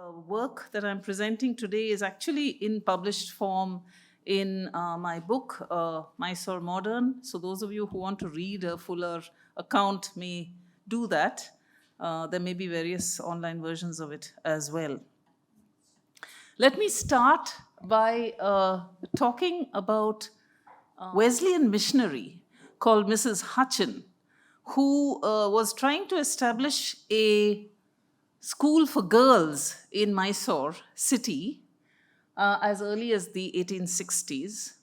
Work that I'm presenting today is actually in published form in my book, Mysore Modern. So those of you who want to read a fuller account may do that. There may be various online versions of it as well. Let me start by talking about a Wesleyan missionary called Mrs. Hutchin, who was trying to establish a school for girls in Mysore city as early as the 1860s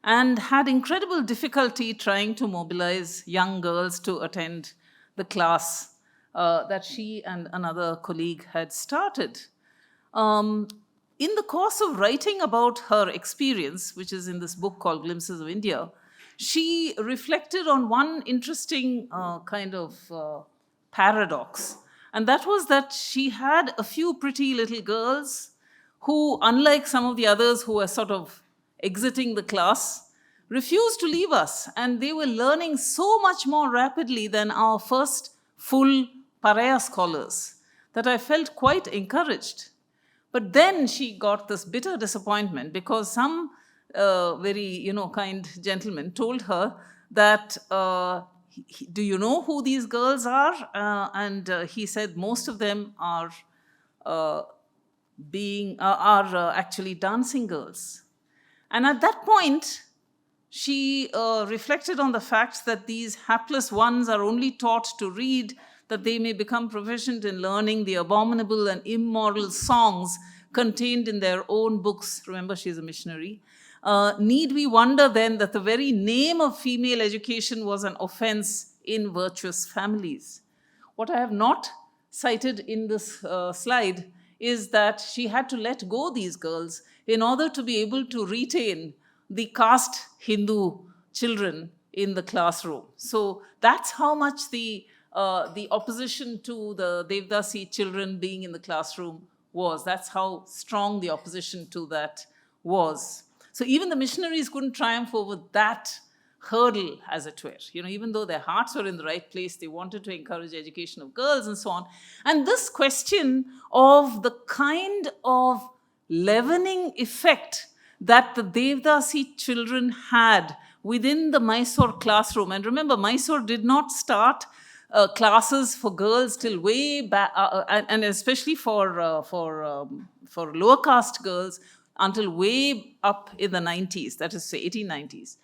and had incredible difficulty trying to mobilize young girls to attend the class that she and another colleague had started. In the course of writing about her experience, which is in this book called Glimpses of India, she reflected on one interesting kind of paradox. And that was that she had a few pretty little girls who, unlike some of the others who were sort of exiting the class, refused to leave us. And they were learning so much more rapidly than our first full pariah scholars that I felt quite encouraged. But then she got this bitter disappointment because some very, kind gentleman told her that, do you know who these girls are? And he said most of them are actually dancing girls. And at that point, she reflected on the fact that these hapless ones are only taught to read that they may become proficient in learning the abominable and immoral songs contained in their own books. Remember, she's a missionary. Need we wonder then that the very name of female education was an offense in virtuous families? What I have not cited in this slide is that she had to let go these girls in order to be able to retain the caste Hindu children in the classroom. So that's how much the opposition to the Devadasi children being in the classroom was. That's how strong the opposition to that was. So even the missionaries couldn't triumph over that hurdle, as it were. Even though their hearts were in the right place, they wanted to encourage education of girls and so on. And this question of the kind of leavening effect that the Devadasi children had within the Mysore classroom. And remember, Mysore did not start classes for girls till way back, and especially for lower caste girls until way up in the 90s, that is, say, 1890s.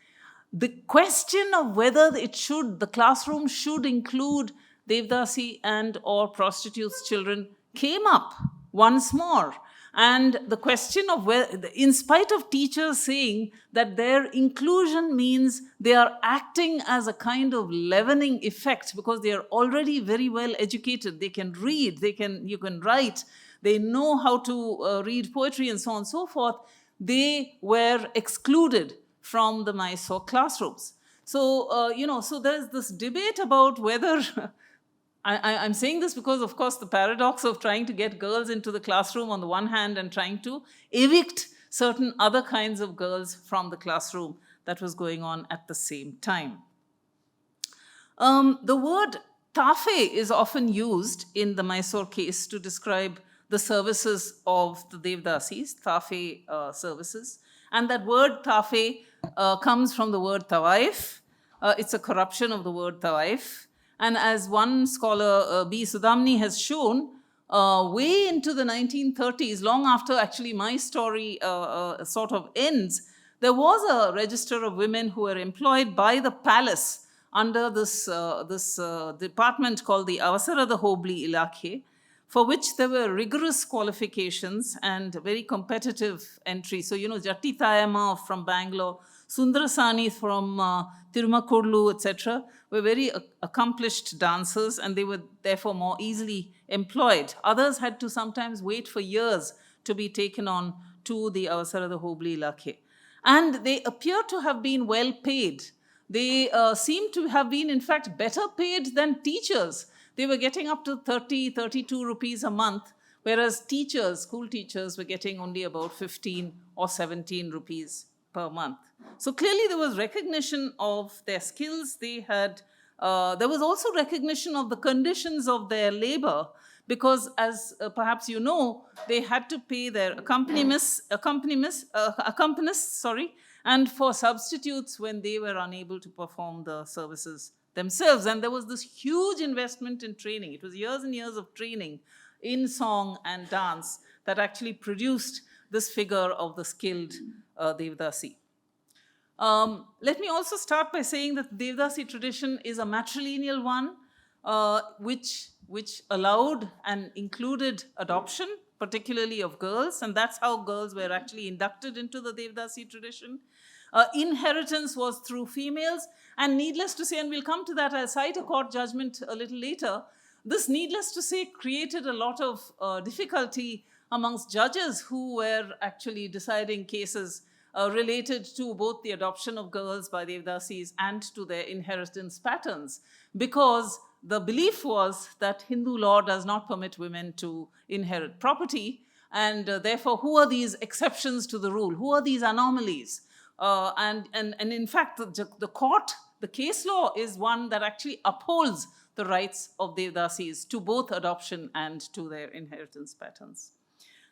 The question of whether the classroom should include Devadasi and or prostitutes' children came up once more. And the question of whether, in spite of teachers saying that their inclusion means they are acting as a kind of leavening effect because they are already very well educated, they can read, you can write, they know how to read poetry and so on and so forth, they were excluded from the Mysore classrooms. So, so there's this debate about whether I'm saying this because, of course, the paradox of trying to get girls into the classroom on the one hand and trying to evict certain other kinds of girls from the classroom that was going on at the same time. The word tafe is often used in the Mysore case to describe the services of the Devadasis, tafe services. And that word tafe comes from the word tawaif. It's a corruption of the word tawaif. And as one scholar, B. Sudamni, has shown, way into the 1930s, long after actually my story sort of ends, there was a register of women who were employed by the palace under this department called the Avasarada Hobli Ilakhe, for which there were rigorous qualifications and very competitive entry. So, Jatti Tayama from Bangalore, Sundarasani from Tirumakurlu, etc., were very accomplished dancers, and they were therefore more easily employed. Others had to sometimes wait for years to be taken on to the Avasarada Hobli Ilakhe. And they appear to have been well paid. They seem to have been, in fact, better paid than teachers. They were getting up to 30, 32 rupees a month, whereas school teachers, were getting only about 15 or 17 rupees per month. So clearly there was recognition of their skills. There was also recognition of the conditions of their labor, because, as perhaps you know, they had to pay their accompanists, and for substitutes when they were unable to perform the services themselves. And there was this huge investment in training. It was years and years of training in song and dance that actually produced this figure of the skilled Devadasi. Let me also start by saying that the Devadasi tradition is a matrilineal one, which allowed and included adoption, particularly of girls, and that's how girls were actually inducted into the Devadasi tradition. Inheritance was through females, and needless to say, and we'll come to that, I'll cite a court judgment a little later, this, needless to say, created a lot of difficulty amongst judges who were actually deciding cases related to both the adoption of girls by Devadasis and to their inheritance patterns, because the belief was that Hindu law does not permit women to inherit property, and therefore, who are these exceptions to the rule? Who are these anomalies? And in fact, the court, the case law is one that actually upholds the rights of Devadasis to both adoption and to their inheritance patterns.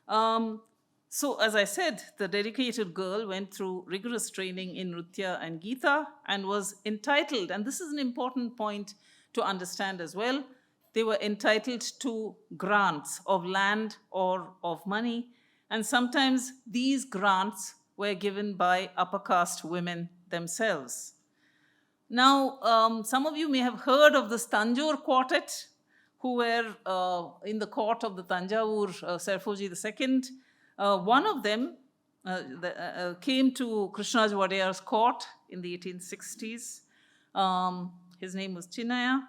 So, as I said, the dedicated girl went through rigorous training in Nritya and Gita and was entitled, and this is an important point to understand as well, they were entitled to grants of land or of money, and sometimes these grants were given by upper caste women themselves. Now, some of you may have heard of this Tanjore quartet, who were in the court of the Tanjavur Serfoji II. One of them came to Krishnaraj Wadeyar's court in the 1860s. His name was Chinnaya.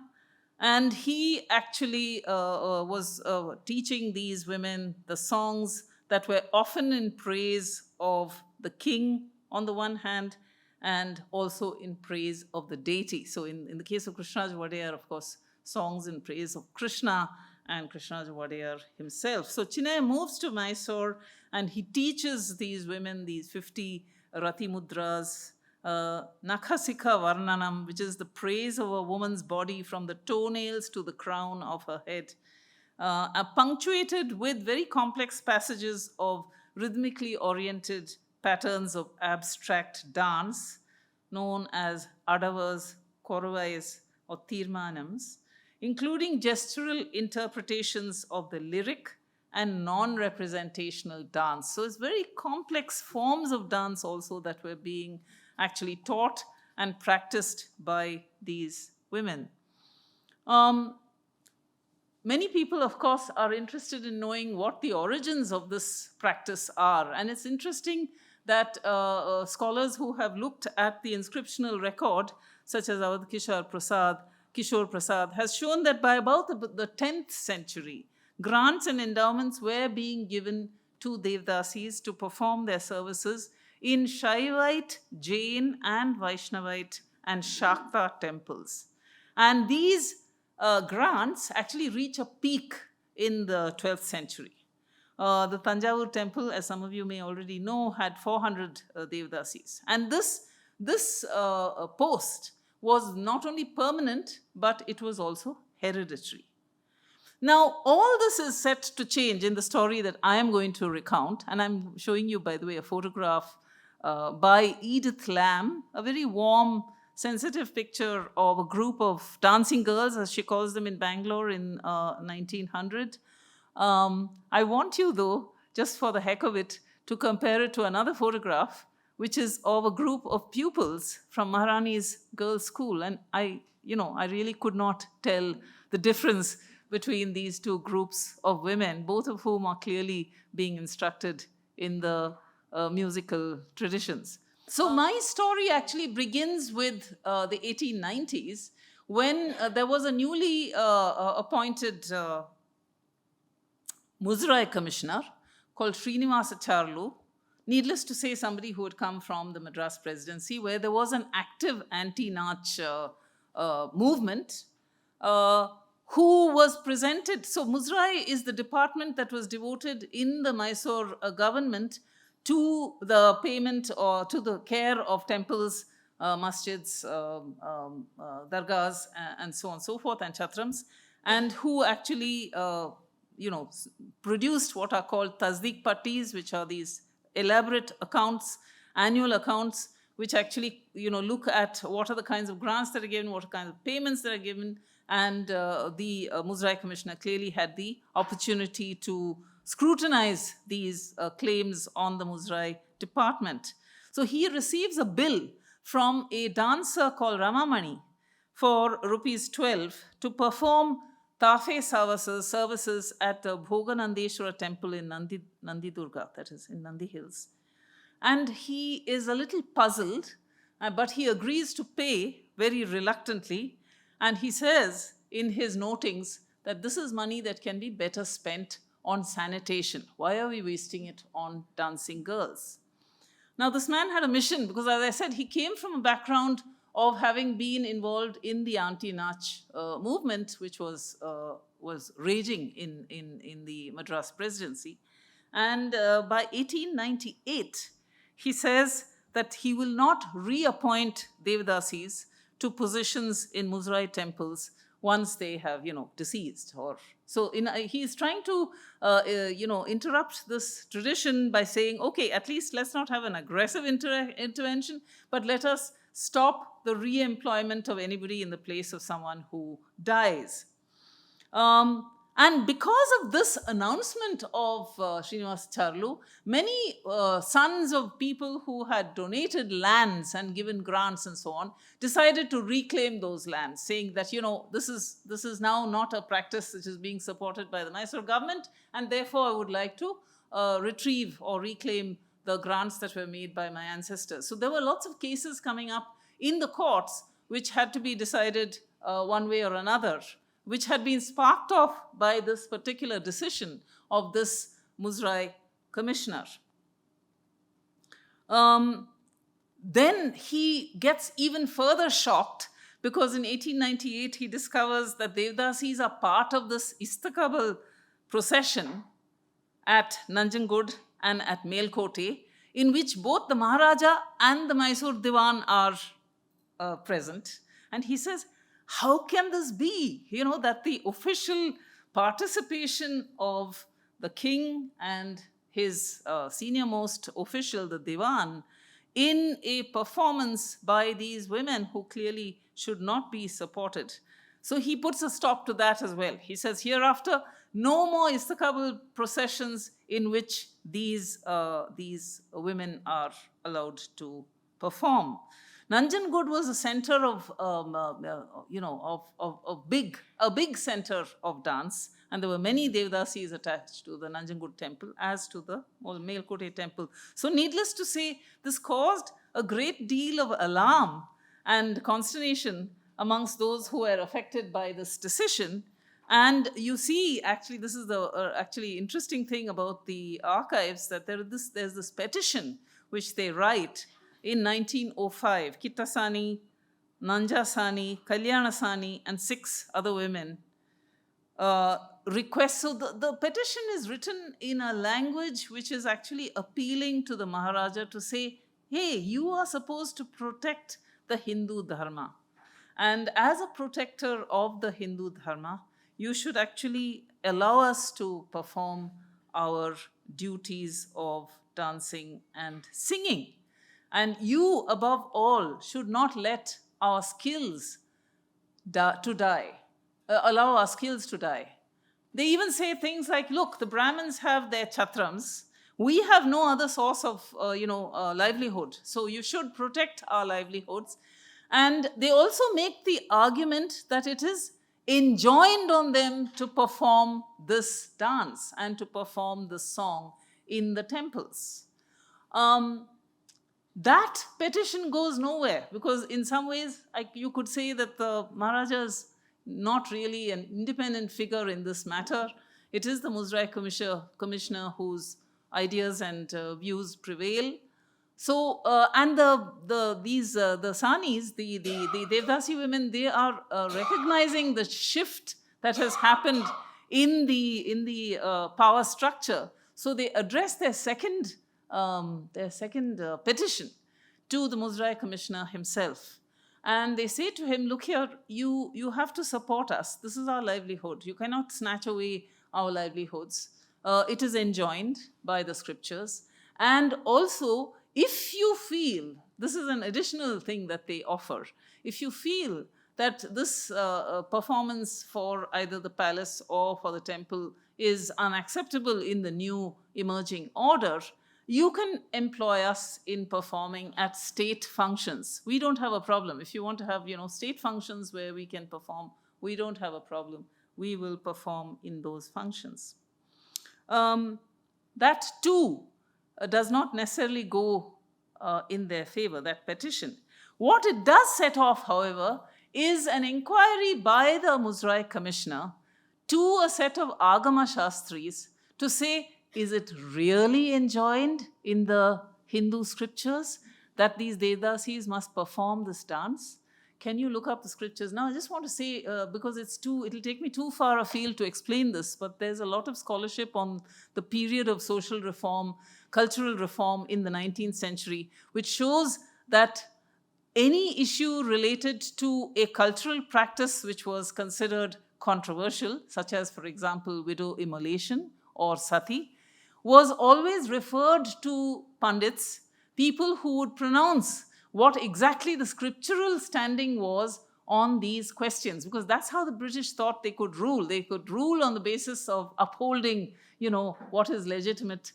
And he actually was teaching these women the songs that were often in praise of the king on the one hand, and also in praise of the deity. So in the case of Krishnaraj Wadeyar, of course, songs in praise of Krishna and Krishnaraj Wadeyar himself. So Chinnaya moves to Mysore and he teaches these women these 50 Rati Mudras, Nakhasika Varnanam, which is the praise of a woman's body from the toenails to the crown of her head, punctuated with very complex passages of rhythmically oriented patterns of abstract dance known as adavas, koravais, or tirmanams, including gestural interpretations of the lyric and non-representational dance. So it's very complex forms of dance also that were being actually taught and practiced by these women. Many people, of course, are interested in knowing what the origins of this practice are. And it's interesting that scholars who have looked at the inscriptional record, such as Awadh Kishore Prasad, has shown that by about the 10th century, grants and endowments were being given to Devadasis to perform their services in Shaivite, Jain, and Vaishnavite and Shakta temples. And these grants actually reach a peak in the 12th century. The Tanjavur temple, as some of you may already know, had 400 Devadasis. And this post was not only permanent, but it was also hereditary. Now, all this is set to change in the story that I am going to recount. And I'm showing you, by the way, a photograph by Edith Lamb, a very warm, sensitive picture of a group of dancing girls, as she calls them, in Bangalore in 1900. I want you, though, just for the heck of it, to compare it to another photograph, which is of a group of pupils from Maharani's girls' school. And I really could not tell the difference between these two groups of women, both of whom are clearly being instructed in the musical traditions. So my story actually begins with the 1890s, when there was a newly appointed Muzirai commissioner called Srinivasacharlu. Needless to say, somebody who had come from the Madras presidency, where there was an active anti-Nach movement, who was presented. So Muzirai is the department that was devoted in the Mysore government to the payment or to the care of temples, masjids, dargahs, and so on and so forth, and chatrams, and who actually produced what are called tasdik pattis, which are these elaborate accounts, annual accounts, which actually, look at what are the kinds of grants that are given, what are kinds of payments that are given. And the Muzrai Commissioner clearly had the opportunity to scrutinize these claims on the Muzrai department. So he receives a bill from a dancer called Ramamani for rupees 12 to perform Tafe services at the Bhoganandeshwara temple in Nandi Durga, that is in Nandi Hills. And he is a little puzzled, but he agrees to pay very reluctantly. And he says in his notings that this is money that can be better spent on sanitation. Why are we wasting it on dancing girls? Now, this man had a mission because, as I said, he came from a background of having been involved in the anti-Nach movement, which was raging in the Madras presidency. And by 1898, he says that he will not reappoint Devadasis to positions in Muzrai temples once they have, deceased. So he is trying to, interrupt this tradition by saying, okay, at least let's not have an aggressive intervention, but let us stop the re-employment of anybody in the place of someone who dies. And because of this announcement of Srinivas Charlu, many sons of people who had donated lands and given grants and so on decided to reclaim those lands, saying that, this is now not a practice which is being supported by the Mysore government, and therefore I would like to retrieve or reclaim the grants that were made by my ancestors. So there were lots of cases coming up in the courts which had to be decided one way or another, which had been sparked off by this particular decision of this Muzrai commissioner. Then he gets even further shocked because in 1898 he discovers that Devadasis are part of this Istakabal procession at Nanjangud and at Melkote, in which both the Maharaja and the Mysore Diwan are present. And he says, how can this be, that the official participation of the king and his senior-most official, the Diwan, in a performance by these women who clearly should not be supported. So he puts a stop to that as well. He says, hereafter, no more Istakabal processions in which these women are allowed to perform. Nanjangud was a center of, a big center of dance, and there were many Devadasis attached to the Nanjangud temple as to the Melkote temple. So needless to say, this caused a great deal of alarm and consternation amongst those who were affected by this decision. And you see, actually, this is the actually interesting thing about the archives, that there's this petition which they write in 1905, Kittasani, Nanjasani, Kalyanasani, and 6 other women request. So the petition is written in a language which is actually appealing to the Maharaja to say, hey, you are supposed to protect the Hindu Dharma. And as a protector of the Hindu Dharma, you should actually allow us to perform our duties of dancing and singing. And you, above all, should not let our skills allow our skills to die. They even say things like, look, the Brahmins have their chatrams. We have no other source of, livelihood. So you should protect our livelihoods. And they also make the argument that it is enjoined on them to perform this dance and to perform this song in the temples. That petition goes nowhere because in some ways you could say that the Maharaja is not really an independent figure in this matter. It is the Muzrai commissioner whose ideas and views prevail. So, and the Sanis, the Devadasi women, they are recognizing the shift that has happened in the power structure. So they address their second petition to the Muzrai commissioner himself. And they say to him, look here, you have to support us. This is our livelihood. You cannot snatch away our livelihoods. It is enjoined by the scriptures. And also, if you feel, this is an additional thing that they offer, if you feel that this performance for either the palace or for the temple is unacceptable in the new emerging order, you can employ us in performing at state functions. We don't have a problem. If you want to have, state functions where we can perform, we don't have a problem. We will perform in those functions. That too does not necessarily go in their favor, that petition. What it does set off, however, is an inquiry by the Muzrai commissioner to a set of Agama Shastris to say, is it really enjoined in the Hindu scriptures that these Devadasis must perform this dance? Can you look up the scriptures? Now, I just want to say, because it'll take me too far afield to explain this, but there's a lot of scholarship on the period of social reform, cultural reform in the 19th century, which shows that any issue related to a cultural practice which was considered controversial, such as, for example, widow immolation or sati, was always referred to pundits, people who would pronounce what exactly the scriptural standing was on these questions, because that's how the British thought they could rule. They could rule on the basis of upholding, what is legitimate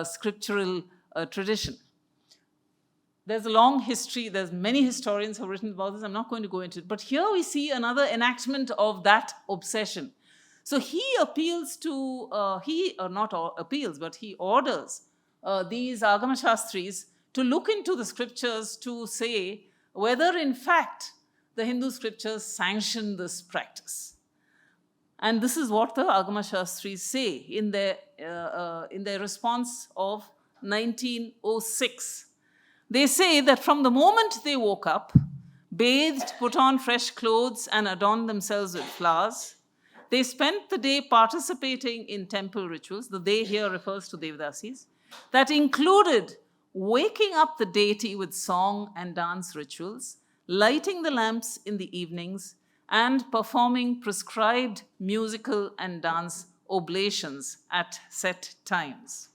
scriptural tradition. There's a long history. There's many historians who have written about this. I'm not going to go into it. But here we see another enactment of that obsession. So he appeals to, he orders these Agama Shastris to look into the scriptures to say whether in fact the Hindu scriptures sanction this practice. And this is what the Agama Shastris say in their response of 1906. They say that from the moment they woke up, bathed, put on fresh clothes, and adorned themselves with flowers, they spent the day participating in temple rituals. The they here refers to Devadasis. That included waking up the deity with song and dance rituals, lighting the lamps in the evenings, and performing prescribed musical and dance oblations at set times.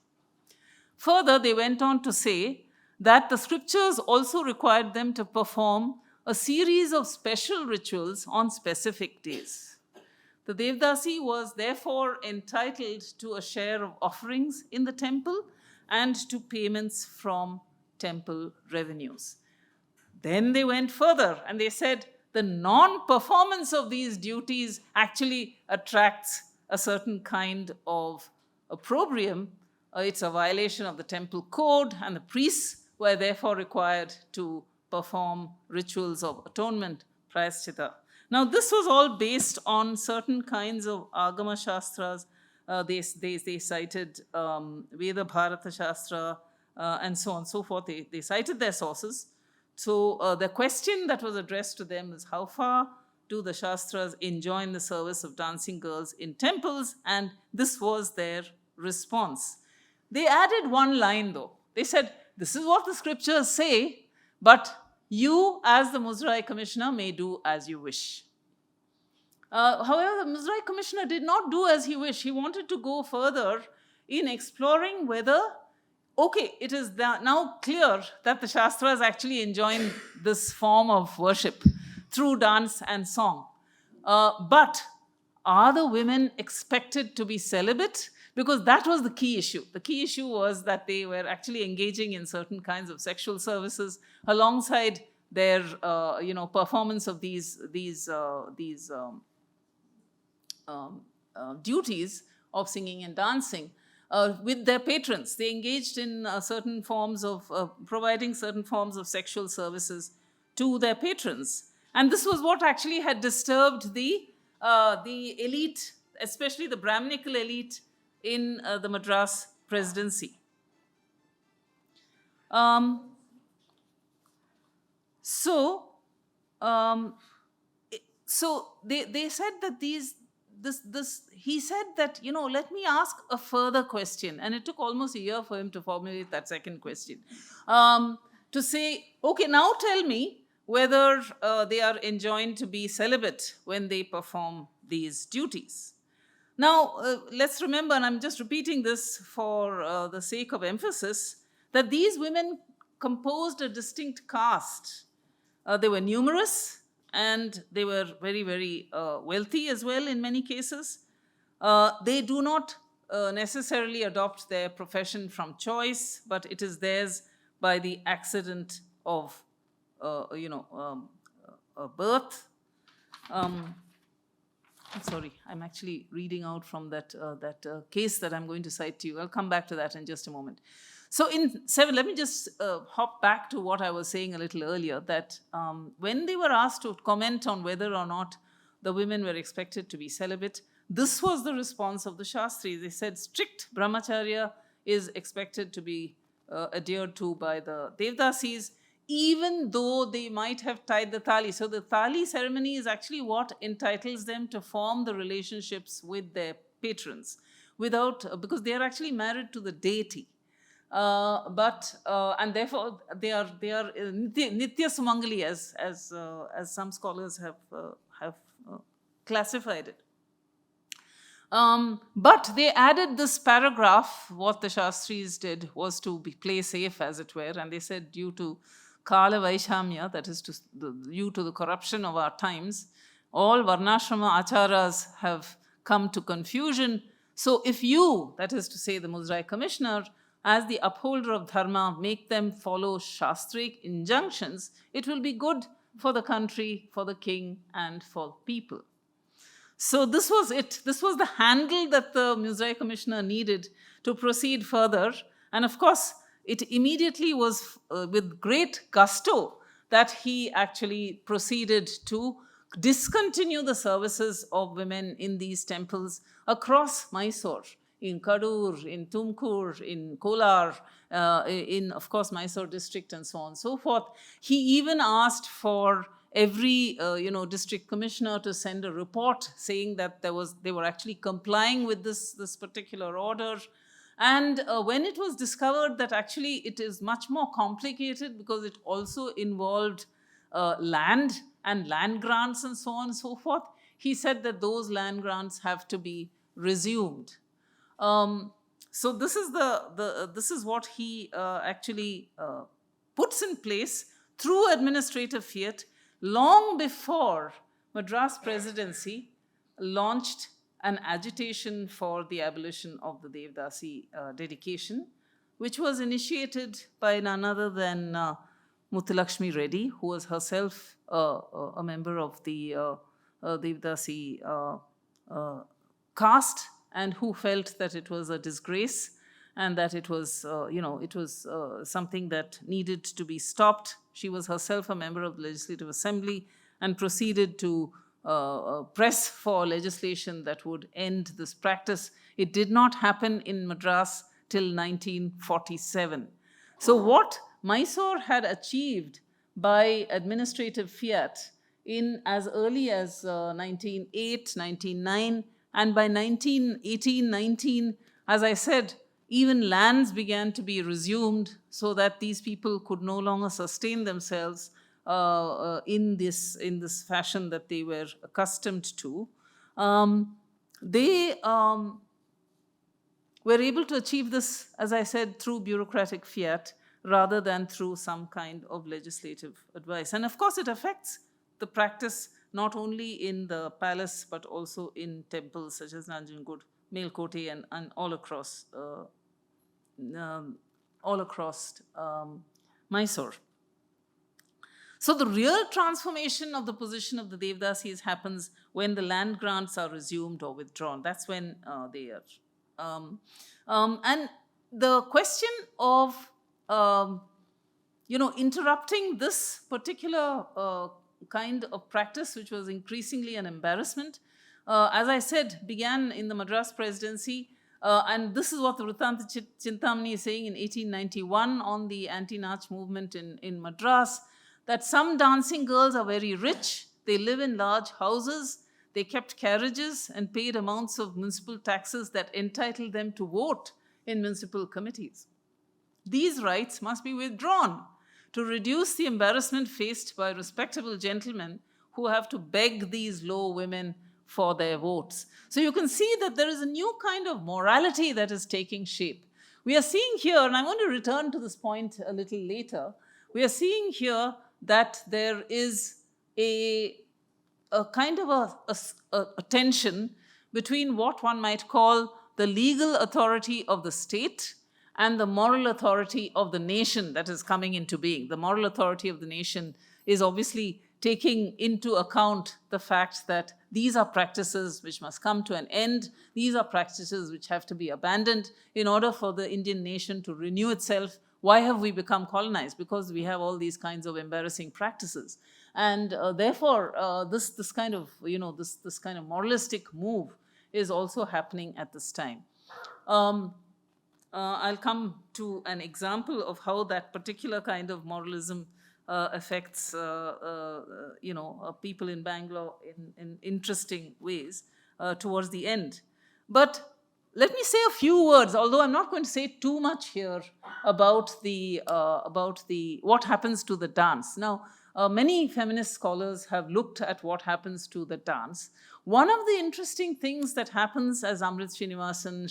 Further, they went on to say that the scriptures also required them to perform a series of special rituals on specific days. The Devadasi was therefore entitled to a share of offerings in the temple and to payments from temple revenues. Then they went further and they said the non-performance of these duties actually attracts a certain kind of opprobrium. It's a violation of the temple code, and the priests were therefore required to perform rituals of atonement, prayaschitta. Now, this was all based on certain kinds of Agama Shastras. They cited Veda Bharata Shastra and so on and so forth. They cited their sources. So the question that was addressed to them is, how far do the Shastras enjoin the service of dancing girls in temples? And this was their response. They added one line though. They said, this is what the scriptures say, but you as the Muzrai commissioner may do as you wish. However, the Muzrai commissioner did not do as he wished. He wanted to go further in exploring whether, okay, it is now clear that the Shastras actually enjoin this form of worship through dance and song. But are the women expected to be celibate? Because that was the key issue. The key issue was that they were actually engaging in certain kinds of sexual services alongside their, performance of these duties of singing and dancing with their patrons. They engaged in certain forms of providing certain forms of sexual services to their patrons. And this was what actually had disturbed the elite, especially the Brahminical elite in the Madras presidency. So they said that he said that, let me ask a further question. And it took almost a year for him to formulate that second question. To say, okay, now tell me whether they are enjoined to be celibate when they perform these duties. Now, let's remember, and I'm just repeating this for the sake of emphasis, that these women composed a distinct caste. They were numerous and they were very, very wealthy as well in many cases. They do not necessarily adopt their profession from choice, but it is theirs by the accident of, birth. Sorry, I'm actually reading out from that case that I'm going to cite to you. I'll come back to that in just a moment. So let me just hop back to what I was saying a little earlier, that when they were asked to comment on whether or not the women were expected to be celibate, this was the response of the Shastris. They said strict brahmacharya is expected to be adhered to by the Devdasis, even though they might have tied the thali. So the thali ceremony is actually what entitles them to form the relationships with their patrons, because they are actually married to the deity. And therefore they are nitya sumangali, as some scholars have classified it. But they added this paragraph. What the Shastris did was to play safe, as it were, and they said, due to Kala Vaishamya, that is due to the corruption of our times, all Varnashrama acharas have come to confusion. So if you, that is to say the Muzrai Commissioner, as the upholder of dharma, make them follow Shastric injunctions, it will be good for the country, for the king, and for people. So this was it. This was the handle that the Muzrai Commissioner needed to proceed further. And of course, it immediately was with great gusto that he actually proceeded to discontinue the services of women in these temples across Mysore, in Kadur, in Tumkur, in Kolar, in, of course, Mysore district, and so on and so forth. He even asked for every district commissioner to send a report saying that they were actually complying with this particular order. And when it was discovered that actually it is much more complicated, because it also involved land and land grants and so on and so forth, he said that those land grants have to be resumed. So this is what he actually puts in place through administrative fiat, long before Madras Presidency launched an agitation for the abolition of the Devadasi dedication, which was initiated by none other than Muthulakshmi Reddy, who was herself a member of the Devadasi caste, and who felt that it was a disgrace and that it was something that needed to be stopped. She was herself a member of the Legislative Assembly and proceeded to press for legislation that would end this practice. It did not happen in Madras till 1947. So what Mysore had achieved by administrative fiat in as early as 1908, 1909, and by 1918, 19, as I said, even lands began to be resumed so that these people could no longer sustain themselves in this fashion that they were accustomed to. They were able to achieve this, as I said, through bureaucratic fiat rather than through some kind of legislative advice. And of course, it affects the practice not only in the palace but also in temples such as Nanjangud, Melkote, and all across Mysore. So the real transformation of the position of the Devdasis happens when the land grants are resumed or withdrawn. That's when they are. And the question of interrupting this particular kind of practice, which was increasingly an embarrassment, as I said, began in the Madras Presidency. And this is what the Vrittanta Chintamani is saying in 1891 on the anti-Nach movement in Madras, that some dancing girls are very rich, they live in large houses, they kept carriages and paid amounts of municipal taxes that entitled them to vote in municipal committees. These rights must be withdrawn to reduce the embarrassment faced by respectable gentlemen who have to beg these low women for their votes. So you can see that there is a new kind of morality that is taking shape. We are seeing here, and I'm going to return to this point a little later, we are seeing here that there is a kind of a tension between what one might call the legal authority of the state and the moral authority of the nation that is coming into being. The moral authority of the nation is obviously taking into account the fact that these are practices which must come to an end. These are practices which have to be abandoned in order for the Indian nation to renew itself. Why have we become colonized? Because we have all these kinds of embarrassing practices. And therefore, this kind of moralistic move is also happening at this time. I'll come to an example of how that particular kind of moralism affects people in Bangalore in interesting ways towards the end. But let me say a few words, although I'm not going to say too much here about what happens to the dance. Now, many feminist scholars have looked at what happens to the dance. One of the interesting things that happens, as Amrit Srinivasan,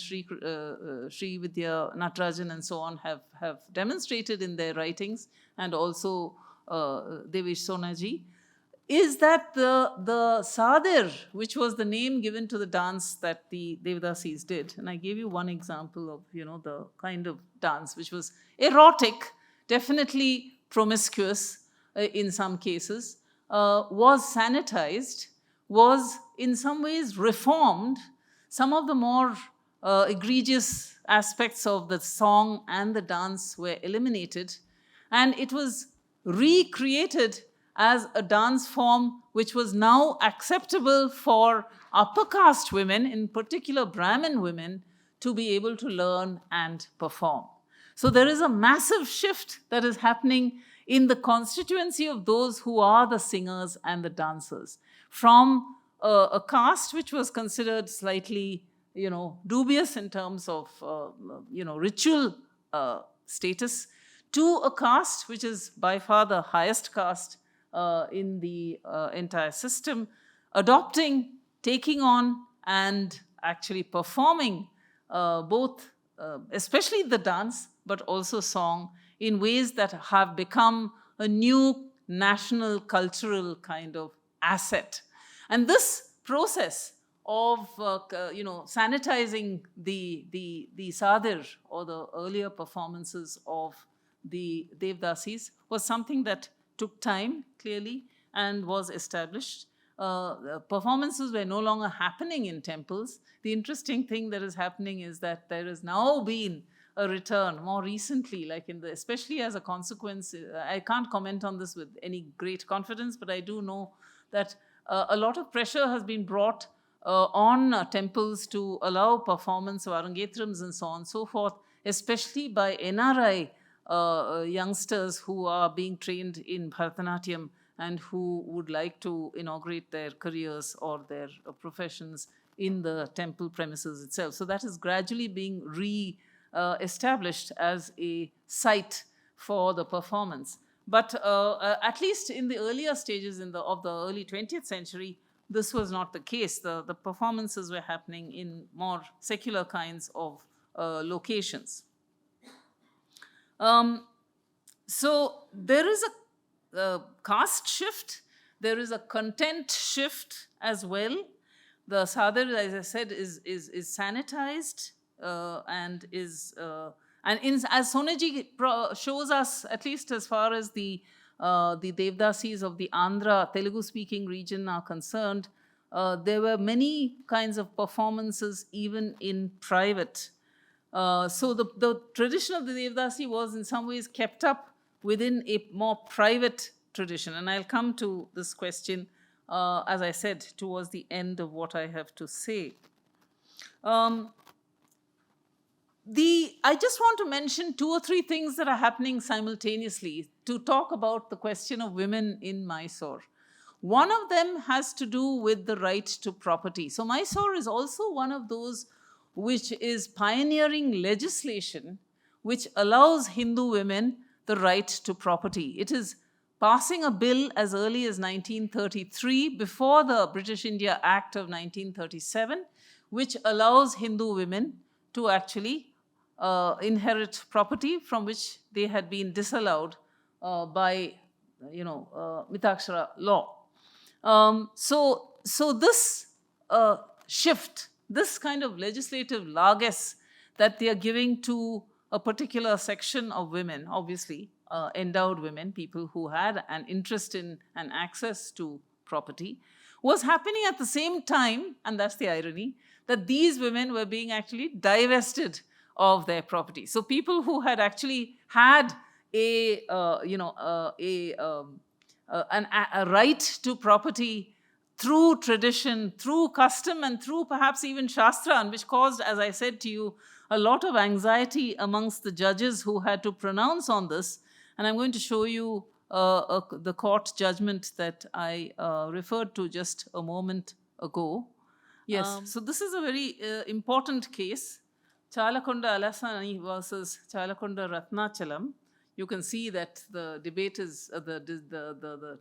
Sri Vidya Natarajan and so on have demonstrated in their writings, and also Devesh Sonaji, is that the sadir, which was the name given to the dance that the Devadasis did, and I gave you one example of the kind of dance which was erotic, definitely promiscuous in some cases, was sanitized, was in some ways reformed. Some of the more egregious aspects of the song and the dance were eliminated, and it was recreated as a dance form which was now acceptable for upper caste women, in particular Brahmin women, to be able to learn and perform. So there is a massive shift that is happening in the constituency of those who are the singers and the dancers, from a caste which was considered slightly, dubious in terms of, ritual status, to a caste which is by far the highest caste in the entire system, adopting, taking on, and actually performing both, especially the dance, but also song, in ways that have become a new national cultural kind of asset. And this process of sanitizing the sadir, or the earlier performances of the Devadasis, was something that took time, clearly, and was established. Performances were no longer happening in temples. The interesting thing that is happening is that there has now been a return more recently, especially as a consequence. I can't comment on this with any great confidence, but I do know that a lot of pressure has been brought on temples to allow performance of Arangetrams and so on and so forth, especially by NRI youngsters who are being trained in Bharatanatyam and who would like to inaugurate their careers or their professions in the temple premises itself. So that is gradually being established as a site for the performance. But at least in the earlier stages of the early 20th century, this was not the case. The performances were happening in more secular kinds of locations. So there is a caste shift, there is a content shift as well. The sadar, as I said, is sanitized and is as Sonaji shows us, at least as far as the Devadasis of the Andhra Telugu-speaking region are concerned, there were many kinds of performances even in private. So the tradition of the Devadasi was in some ways kept up within a more private tradition. And I'll come to this question, as I said, towards the end of what I have to say. I just want to mention 2 or 3 things that are happening simultaneously to talk about the question of women in Mysore. One of them has to do with the right to property. So Mysore is also one of those which is pioneering legislation which allows Hindu women the right to property. It is passing a bill as early as 1933, before the British India Act of 1937, which allows Hindu women to actually inherit property from which they had been disallowed by, Mitakshara law. So this shift, this kind of legislative largesse that they are giving to a particular section of women, obviously endowed women, people who had an interest in and access to property, was happening at the same time, and that's the irony, that these women were being actually divested of their property. So people who had actually had a right to property through tradition, through custom, and through perhaps even Shastra, and which caused, as I said to you, a lot of anxiety amongst the judges who had to pronounce on this. And I'm going to show you the court judgment that I referred to just a moment ago. Yes, so this is a very important case, Chalakonda Alasani versus Chalakonda Ratnachalam. You can see that the debate is, the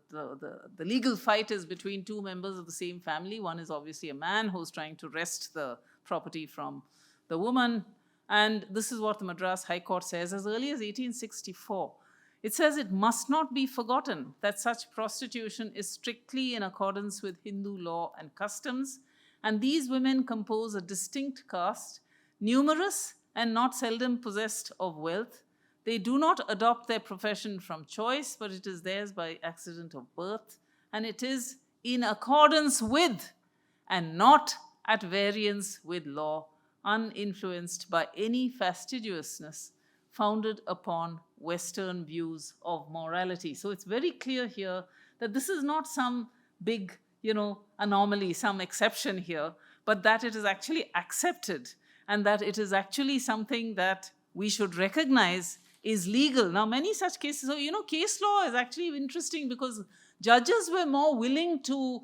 legal fight is between two members of the same family. One is obviously a man who's trying to wrest the property from the woman. And this is what the Madras High Court says as early as 1864. It says it must not be forgotten that such prostitution is strictly in accordance with Hindu law and customs, and these women compose a distinct caste, numerous and not seldom possessed of wealth. They do not adopt their profession from choice, but it is theirs by accident of birth, and it is in accordance with and not at variance with law, uninfluenced by any fastidiousness founded upon Western views of morality. So it's very clear here that this is not some big, anomaly, some exception here, but that it is actually accepted and that it is actually something that we should recognize is legal. Now, many such cases, so, case law is actually interesting because judges were more willing to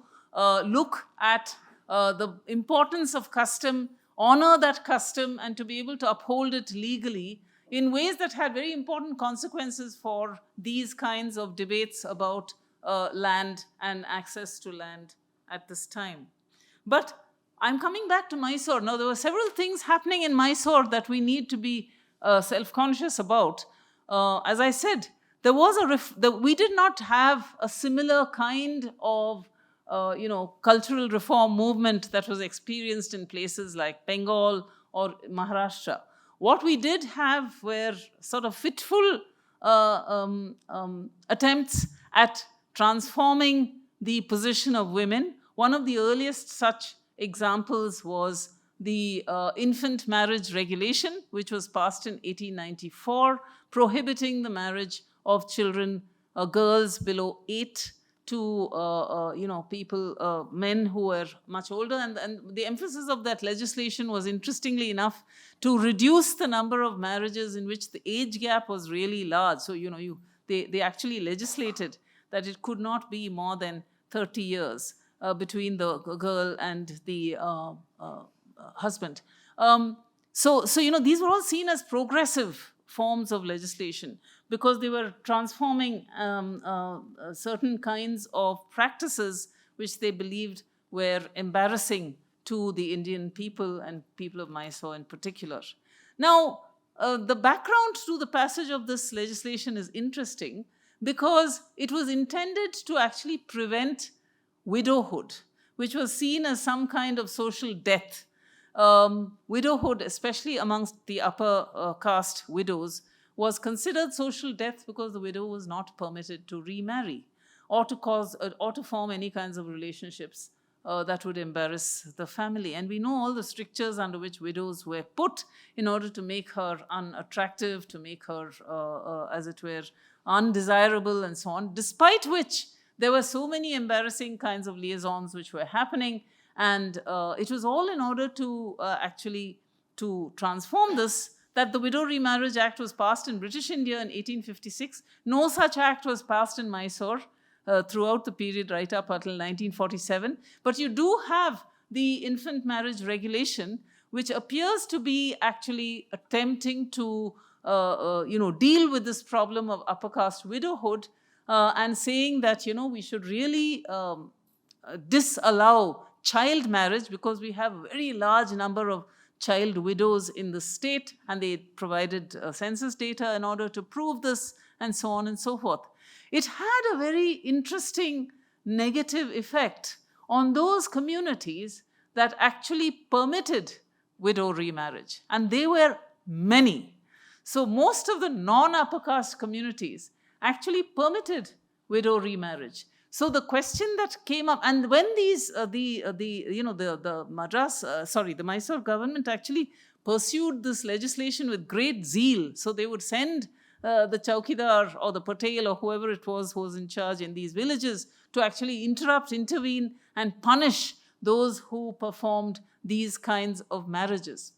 look at the importance of custom, honor that custom, and to be able to uphold it legally in ways that had very important consequences for these kinds of debates about land and access to land at this time. But I'm coming back to Mysore. Now, there were several things happening in Mysore that we need to be self-conscious about. As I said, there was we did not have a similar kind of cultural reform movement that was experienced in places like Bengal or Maharashtra. What we did have were sort of fitful attempts at transforming the position of women. One of the earliest such examples was the infant marriage regulation, which was passed in 1894, prohibiting the marriage of children, girls below 8 to men who were much older. And the emphasis of that legislation was, interestingly enough, to reduce the number of marriages in which the age gap was really large. So, they actually legislated that it could not be more than 30 years between the girl and the husband. So these were all seen as progressive forms of legislation because they were transforming certain kinds of practices which they believed were embarrassing to the Indian people and people of Mysore in particular. Now, the background to the passage of this legislation is interesting because it was intended to actually prevent widowhood, which was seen as some kind of social death. Widowhood, especially amongst the upper caste widows, was considered social death because the widow was not permitted to remarry or to form any kinds of relationships that would embarrass the family. And we know all the strictures under which widows were put in order to make her unattractive, to make her, as it were, undesirable and so on, despite which there were so many embarrassing kinds of liaisons which were happening. And it was all in order to actually to transform this that the Widow Remarriage Act was passed in British India in 1856. No such act was passed in Mysore throughout the period right up until 1947. But you do have the infant marriage regulation, which appears to be actually attempting to deal with this problem of upper caste widowhood and saying that, we should really disallow child marriage because we have a very large number of child widows in the state, and they provided census data in order to prove this, and so on and so forth. It had a very interesting negative effect on those communities that actually permitted widow remarriage, and they were many. So most of the non-upper caste communities actually permitted widow remarriage. So the question that came up, and when the Mysore government actually pursued this legislation with great zeal, so they would send the Chaukidar or the Patel or whoever it was who was in charge in these villages to actually intervene, and punish those who performed these kinds of marriages.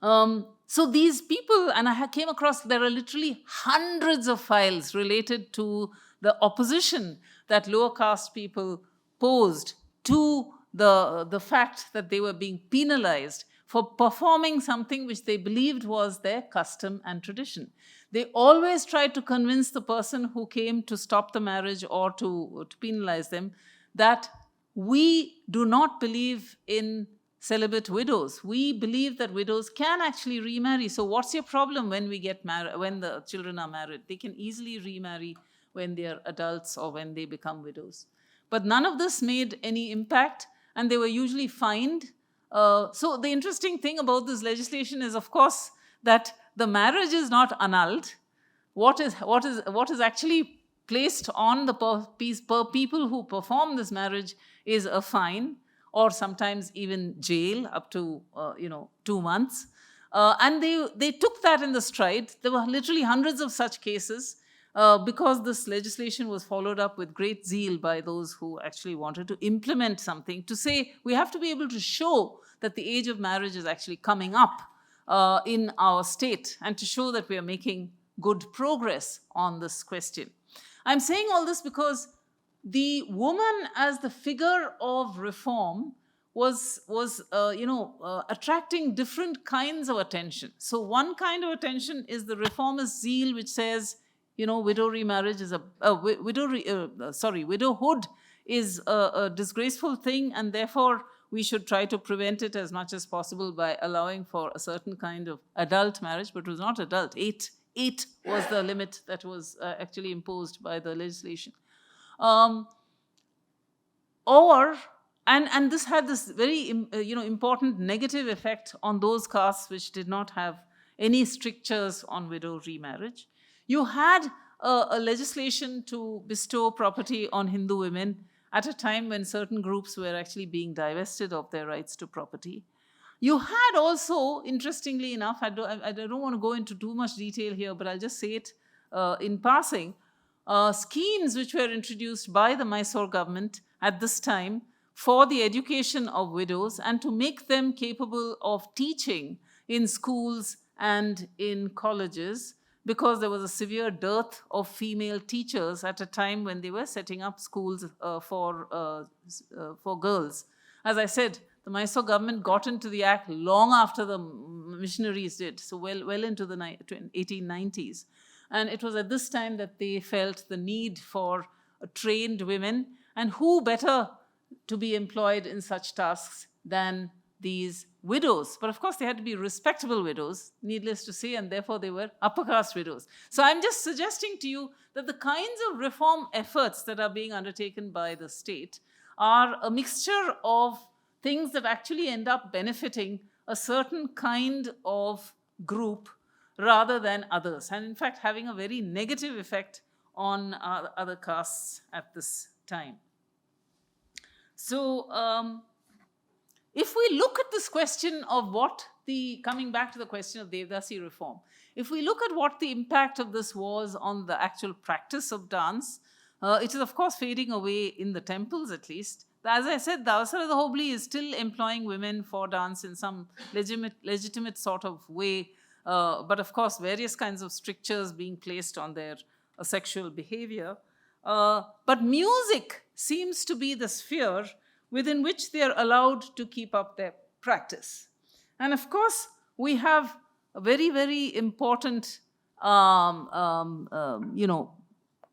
So these people, and I came across, there are literally hundreds of files related to the opposition that lower caste people posed to the fact that they were being penalized for performing something which they believed was their custom and tradition. They always tried to convince the person who came to stop the marriage or to penalize them that we do not believe in celibate widows. We believe that widows can actually remarry. So what's your problem when we get married, when the children are married? They can easily remarry when they are adults or when they become widows. But none of this made any impact, and they were usually fined. So the interesting thing about this legislation is, of course, that the marriage is not annulled. What is actually placed on the people who perform this marriage is a fine, or sometimes even jail up to 2 months. And they took that in the stride. There were literally hundreds of such cases because this legislation was followed up with great zeal by those who actually wanted to implement something, to say we have to be able to show that the age of marriage is actually coming up in our state, and to show that we are making good progress on this question. I'm saying all this because the woman as the figure of reform was attracting different kinds of attention. So one kind of attention is the reformist zeal, which says, widow remarriage is widowhood is a disgraceful thing, and therefore we should try to prevent it as much as possible by allowing for a certain kind of adult marriage, but it was not adult. Eight was the limit that was actually imposed by the legislation. And this had this very important negative effect on those castes which did not have any strictures on widow remarriage. You had a legislation to bestow property on Hindu women at a time when certain groups were actually being divested of their rights to property. You had also, interestingly enough, I don't want to go into too much detail here, but I'll just say it in passing, schemes which were introduced by the Mysore government at this time for the education of widows and to make them capable of teaching in schools and in colleges, because there was a severe dearth of female teachers at a time when they were setting up schools for girls. As I said, the Mysore government got into the act long after the missionaries did, so well into the 1890s. And it was at this time that they felt the need for trained women, and who better to be employed in such tasks than these widows. But of course, they had to be respectable widows, needless to say, and therefore they were upper caste widows. So I'm just suggesting to you that the kinds of reform efforts that are being undertaken by the state are a mixture of things that actually end up benefiting a certain kind of group rather than others, and in fact having a very negative effect on other castes at this time. So if we look at this question of coming back to the question of Devadasi reform, if we look at what the impact of this was on the actual practice of dance, it is of course fading away in the temples at least. As I said, the Avasara Hobli is still employing women for dance in some legitimate sort of way, but of course various kinds of strictures being placed on their sexual behavior. But music seems to be the sphere within which they are allowed to keep up their practice. And of course, we have a very, very important,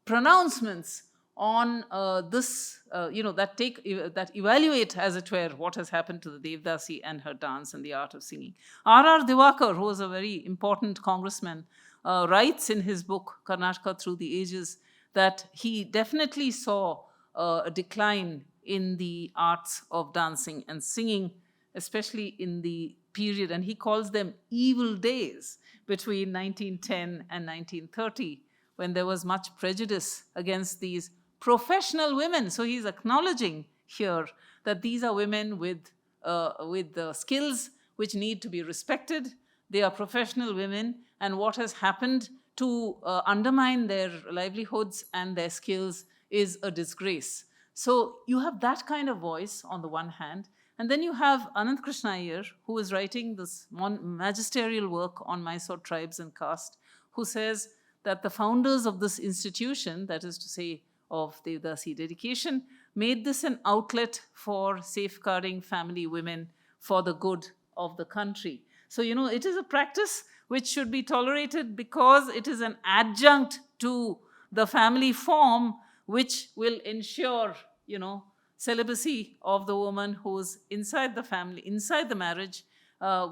pronouncements on that evaluate, as it were, what has happened to the Devadasi and her dance and the art of singing. R.R. Divakar, who was a very important congressman, writes in his book Karnataka Through the Ages that he definitely saw a decline in the arts of dancing and singing, especially in the period, and he calls them evil days, between 1910 and 1930, when there was much prejudice against these professional women. So he's acknowledging here that these are women with skills which need to be respected. They are professional women, and what has happened to undermine their livelihoods and their skills is a disgrace. So you have that kind of voice on the one hand, and then you have Anand Krishna Iyer, who is writing this magisterial work on Mysore tribes and caste, who says that the founders of this institution, that is to say of Devadasi dedication, made this an outlet for safeguarding family women for the good of the country. So, it is a practice which should be tolerated because it is an adjunct to the family form, which will ensure, celibacy of the woman who's inside the family, inside the marriage,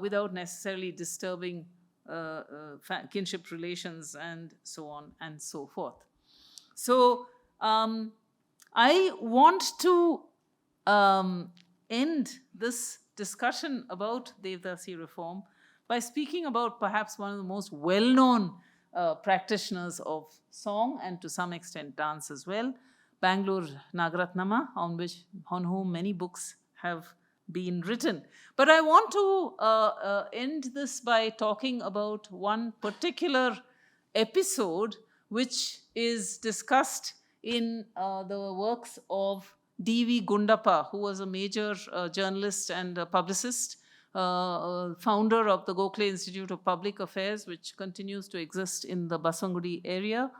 without necessarily disturbing kinship relations and so on and so forth. So I want to end this discussion about Devadasi reform by speaking about perhaps one of the most well-known practitioners of song and to some extent dance as well, Bangalore Nagaratnama, on whom many books have been written. But I want to end this by talking about one particular episode which is discussed in the works of D.V. Gundappa, who was a major journalist and publicist, founder of the Gokhale Institute of Public Affairs, which continues to exist in the Baswangudi area.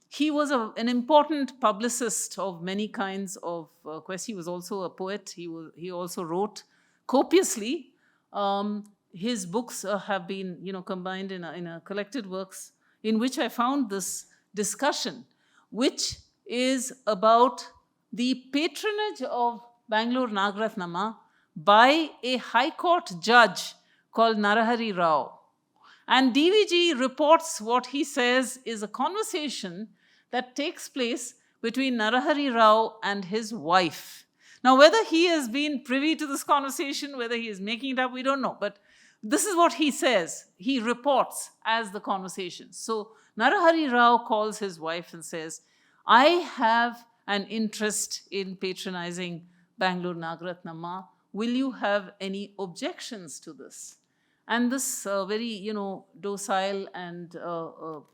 He was an important publicist of many kinds of quests. He was also a poet. He also wrote copiously. His books have been, combined in a collected works in which I found this discussion, which is about the patronage of Bangalore Nagaratnama by a High Court judge called Narahari Rao. And DVG reports what he says is a conversation that takes place between Narahari Rao and his wife. Now, whether he has been privy to this conversation, whether he is making it up, we don't know. But this is what he says. He reports as the conversation. So Narahari Rao calls his wife and says, I have an interest in patronizing Bangalore Nagaratnama. Will you have any objections to this? And this very, docile and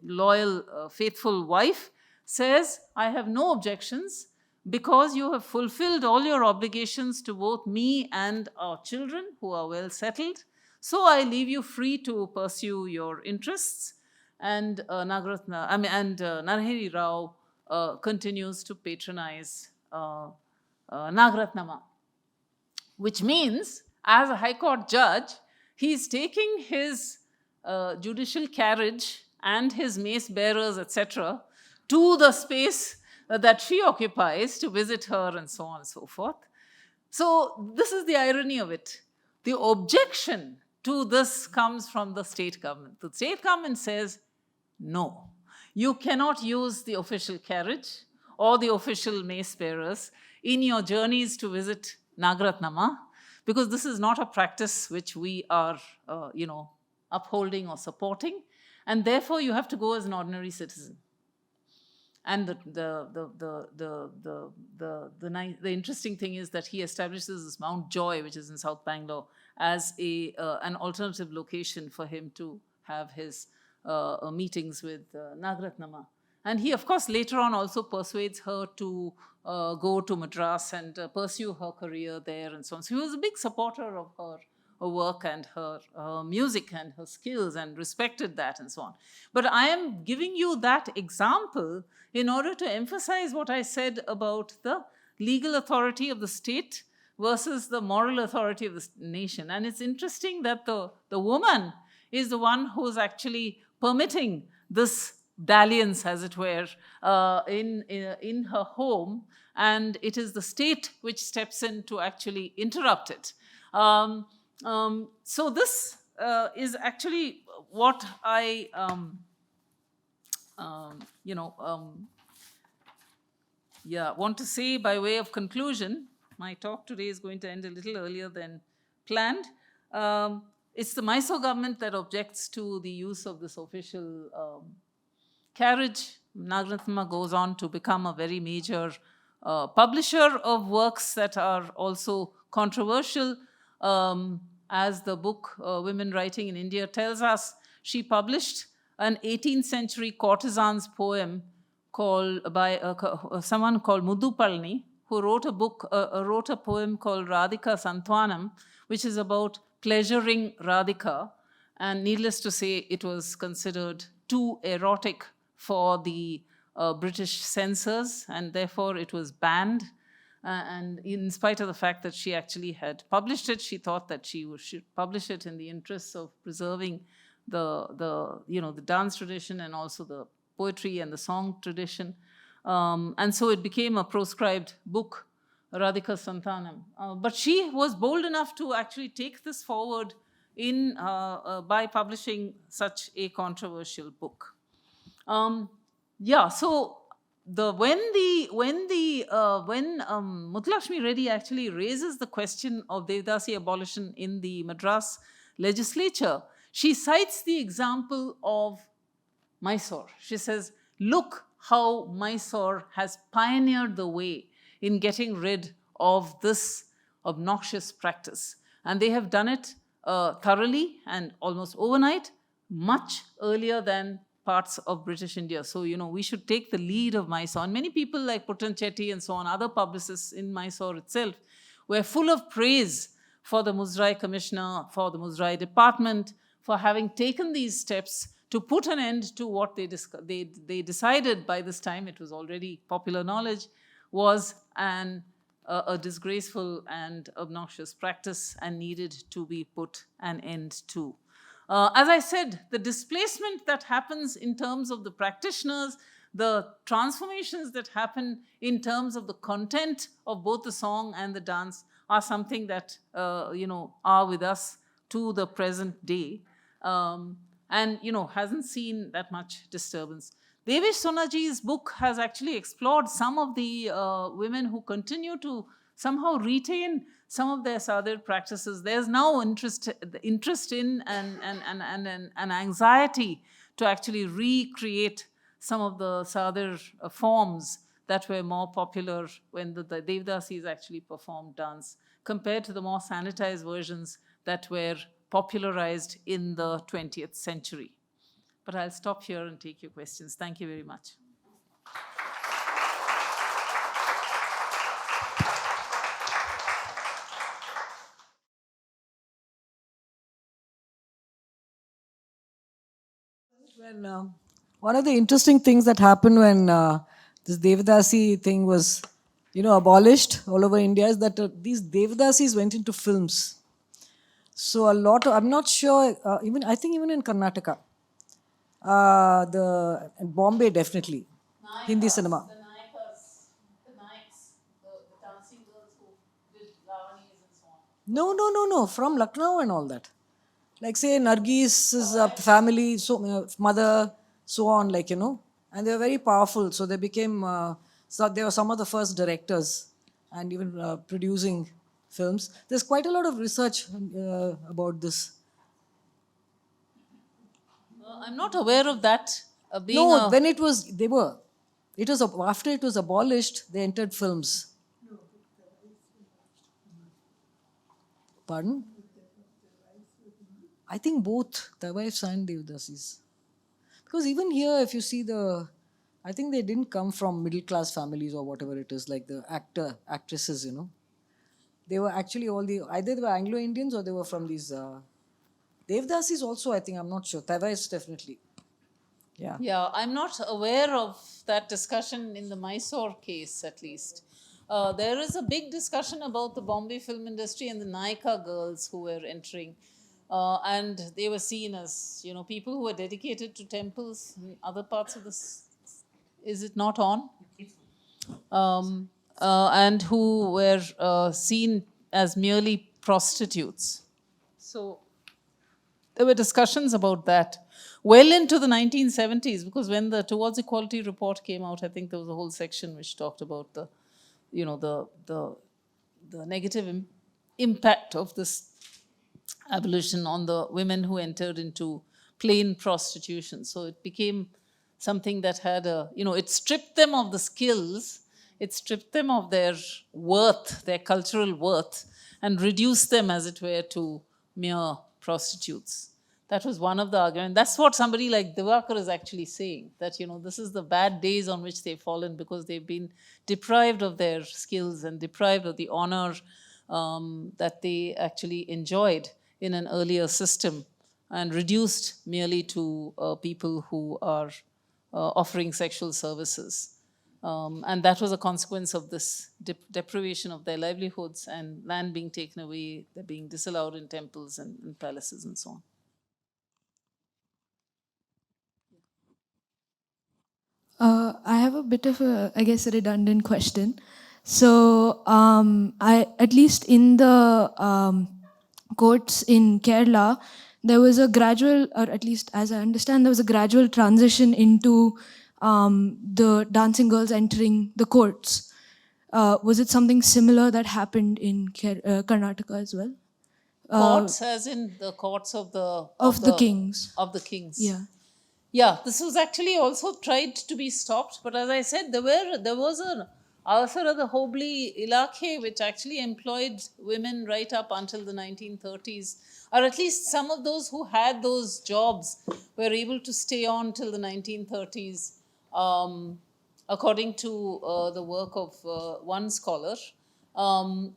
loyal, faithful wife says, I have no objections because you have fulfilled all your obligations to both me and our children who are well settled. So I leave you free to pursue your interests. And Narahari Rao continues to patronize Nagaratnama, which means, as a High Court judge, he's taking his judicial carriage and his mace bearers, etc., to the space that she occupies to visit her and so on and so forth. So this is the irony of it. The objection to this comes from the state government. The state government says, no, you cannot use the official carriage or the official mace bearers in your journeys to visit Nagaratnama, because this is not a practice which we are, upholding or supporting, and therefore you have to go as an ordinary citizen. And the interesting thing is that he establishes this Mount Joy, which is in South Bangalore, as an alternative location for him to have his meetings with Nagaratnama. And he, of course, later on also persuades her to go to Madras and pursue her career there and so on. So he was a big supporter of her work and her music and her skills and respected that and so on. But I am giving you that example in order to emphasize what I said about the legal authority of the state versus the moral authority of the nation. And it's interesting that the woman is the one who's actually permitting this dalliance, as it were, in her home, and it is the state which steps in to actually interrupt it. So this is actually what I, want to say by way of conclusion. My talk today is going to end a little earlier than planned. It's the Mysore government that objects to the use of this official carriage. Nagaratnama goes on to become a very major publisher of works that are also controversial. As the book Women Writing in India tells us, she published an 18th century courtesan's poem called by someone called Muddu Palni, who wrote a poem called Radhika Santwanam, which is about pleasuring Radhika. And needless to say, it was considered too erotic for the British censors, and therefore it was banned. And in spite of the fact that she actually had published it, she thought that she should publish it in the interests of preserving the dance tradition and also the poetry and the song tradition. And so it became a proscribed book, Radhika Santanam. But she was bold enough to actually take this forward by publishing such a controversial book. So when Muthulakshmi Reddy actually raises the question of Devadasi abolition in the Madras legislature, she cites the example of Mysore. She says, look how Mysore has pioneered the way in getting rid of this obnoxious practice. And they have done it thoroughly and almost overnight, much earlier than parts of British India. So, we should take the lead of Mysore. And many people like Puttan Chetty and so on, other publicists in Mysore itself, were full of praise for the Muzrai Commissioner, for the Muzrai Department, for having taken these steps to put an end to what they decided by this time, it was already popular knowledge, was a disgraceful and obnoxious practice and needed to be put an end to. As I said, the displacement that happens in terms of the practitioners, the transformations that happen in terms of the content of both the song and the dance are something that, are with us to the present day. And hasn't seen that much disturbance. Devesh Sonaji's book has actually explored some of the women who continue to somehow retain some of their Sadhir practices. There's now interest in and anxiety to actually recreate some of the Sadhir forms that were more popular when the Devadasis actually performed dance, compared to the more sanitized versions that were popularized in the 20th century. But I'll stop here and take your questions. Thank you very much. When, one of the interesting things that happened when this Devadasi thing was, abolished all over India is that these Devadasis went into films. So a lot of, I'm not sure, I think even in Karnataka, in Bombay definitely, Nayakas, Hindi cinema. The dancing girls who did Lavanis and so on. No, from Lucknow and all that. Like say Nargis's family, mother, so on, and they were very powerful. So they became, they were some of the first directors and even producing films. There's quite a lot of research about this. I'm not aware of that being when it was, after it was abolished, they entered films. Pardon? I think both, the wives and Devadasis. Because even here, if you see I think they didn't come from middle class families or whatever it is, like the actresses, They were actually either they were Anglo-Indians or they were from these, Devadasis also, I think, I'm not sure. Tavais definitely. Yeah. Yeah, I'm not aware of that discussion in the Mysore case, at least. There is a big discussion about the Bombay film industry and the Nayaka girls who were entering. and they were seen as, people who were dedicated to temples in other parts of this. Is it not on? And who were seen as merely prostitutes. So there were discussions about that well into the 1970s, because when the Towards Equality report came out, I think there was a whole section which talked about the, the negative impact of this abolition on the women who entered into plain prostitution. So it became something that had it stripped them of the skills, it stripped them of their worth, their cultural worth, and reduced them, as it were, to mere prostitutes. That was one of the arguments. That's what somebody like Divakar is actually saying, that, this is the bad days on which they've fallen because they've been deprived of their skills and deprived of the honor that they actually enjoyed in an earlier system, and reduced merely to people who are offering sexual services. And that was a consequence of this deprivation of their livelihoods and land being taken away, they're being disallowed in temples and palaces and so on. I have a bit of a, I guess, a redundant question. So, at least in the courts in Kerala, there was a gradual, or at least as I understand, there was a gradual transition into the dancing girls entering the courts. Was it something similar that happened in Karnataka as well? Courts, as in the courts of the kings. Of the kings. Yeah. Yeah, this was actually also tried to be stopped, but as I said, there was an Avasara, the Hobli Ilakhe, which actually employed women right up until the 1930s, or at least some of those who had those jobs were able to stay on till the 1930s, according to the work of one scholar. But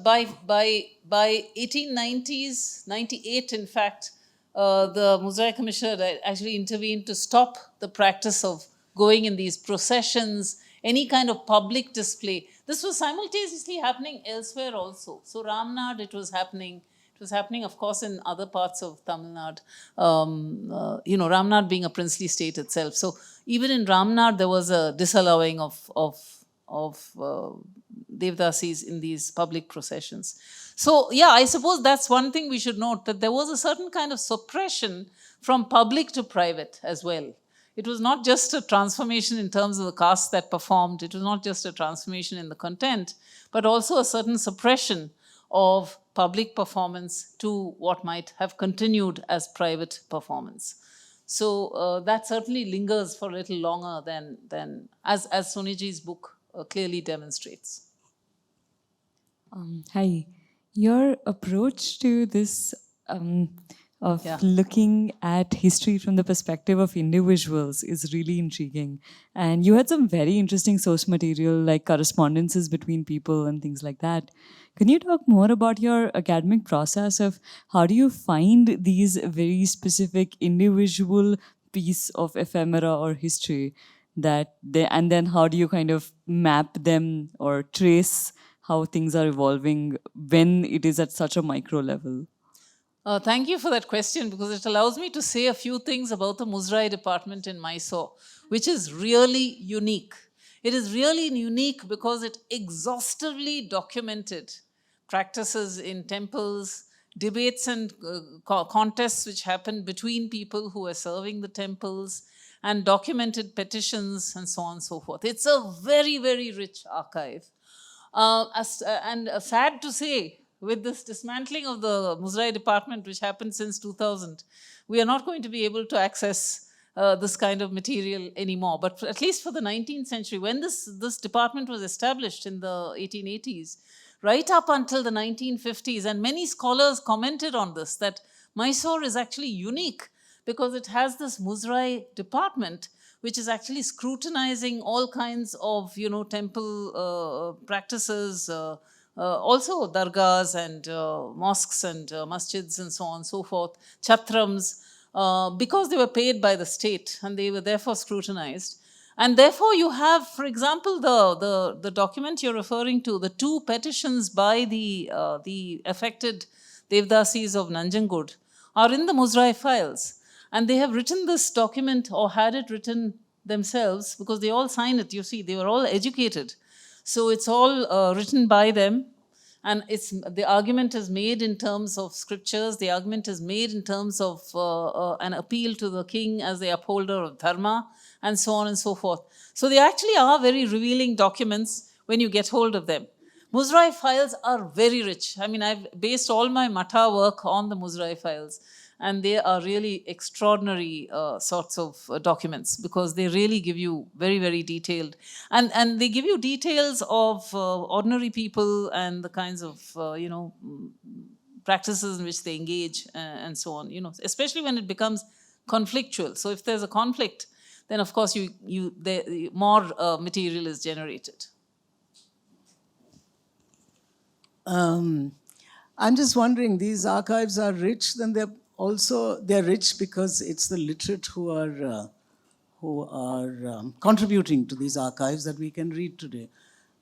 by 1890s, 98 in fact, the Muzrai Commissioner actually intervened to stop the practice of going in these processions, any kind of public display. This was simultaneously happening elsewhere also. So Ramnad, it was happening. It was happening, of course, in other parts of Tamil Nadu. Ramnad being a princely state itself. So even in Ramnad, there was a disallowing of Devadasis in these public processions. So, yeah, I suppose that's one thing we should note, that there was a certain kind of suppression from public to private as well. It was not just a transformation in terms of the caste that performed, it was not just a transformation in the content, but also a certain suppression of public performance to what might have continued as private performance. So that certainly lingers for a little longer than as Soniji's book clearly demonstrates. Hi. Your approach to this looking at history from the perspective of individuals is really intriguing. And you had some very interesting source material like correspondences between people and things like that. Can you talk more about your academic process of how do you find these very specific individual piece of ephemera or history and then how do you kind of map them or trace how things are evolving when it is at such a micro level? Thank you for that question, because it allows me to say a few things about the Muzrai department in Mysore, which is really unique. It is really unique because it exhaustively documented practices in temples, debates and contests which happened between people who were serving the temples, and documented petitions and so on and so forth. It's a very, very rich archive. Sad to say, with this dismantling of the Muzrai department, which happened since 2000, we are not going to be able to access this kind of material anymore. But at least for the 19th century, when this department was established in the 1880s, right up until the 1950s, and many scholars commented on this, that Mysore is actually unique because it has this Muzrai department which is actually scrutinizing all kinds of, temple practices, also dargahs and mosques and masjids and so on and so forth, chatrams, because they were paid by the state and they were therefore scrutinized. And therefore you have, for example, the document you're referring to, the two petitions by the affected, Devadasis of Nanjangud, are in the Muzrai files. And they have written this document, or had it written themselves, because they all signed it. You see, they were all educated. So it's all written by them. And the argument is made in terms of scriptures. The argument is made in terms of an appeal to the king as the upholder of dharma, and so on and so forth. So they actually are very revealing documents when you get hold of them. Muzrai files are very rich. I mean, I've based all my Matha work on the Muzrai files. And they are really extraordinary sorts of documents, because they really give you very, very detailed. And they give you details of ordinary people and the kinds of, practices in which they engage and so on, especially when it becomes conflictual. So if there's a conflict, then of course more material is generated. I'm just wondering, these archives are rich, then they're rich because it's the literate who are contributing to these archives that we can read today.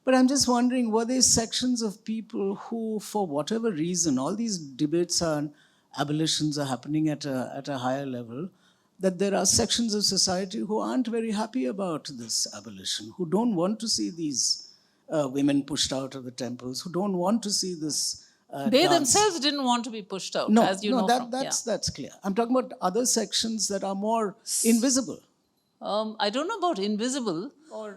But I'm just wondering, were there sections of people who, for whatever reason, all these debates on abolitions are happening at a higher level, that there are sections of society who aren't very happy about this abolition, who don't want to see these women pushed out of the temples, who don't want to see this they dance. themselves didn't want to be pushed out, No, as you know. That's clear. I'm talking about other sections that are more invisible. I don't know about invisible.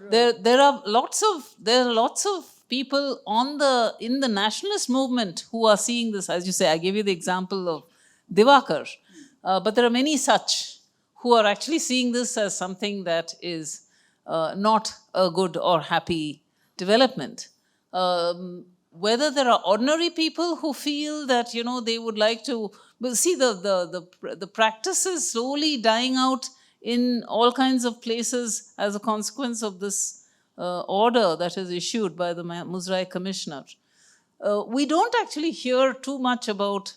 There are lots of people in the nationalist movement who are seeing this. As you say, I gave you the example of Divakar, but there are many such who are actually seeing this as something that is not a good or happy development. Whether there are ordinary people who feel that they would like to see the practices slowly dying out in all kinds of places as a consequence of this order that is issued by the Muzrai Commissioner. We don't actually hear too much about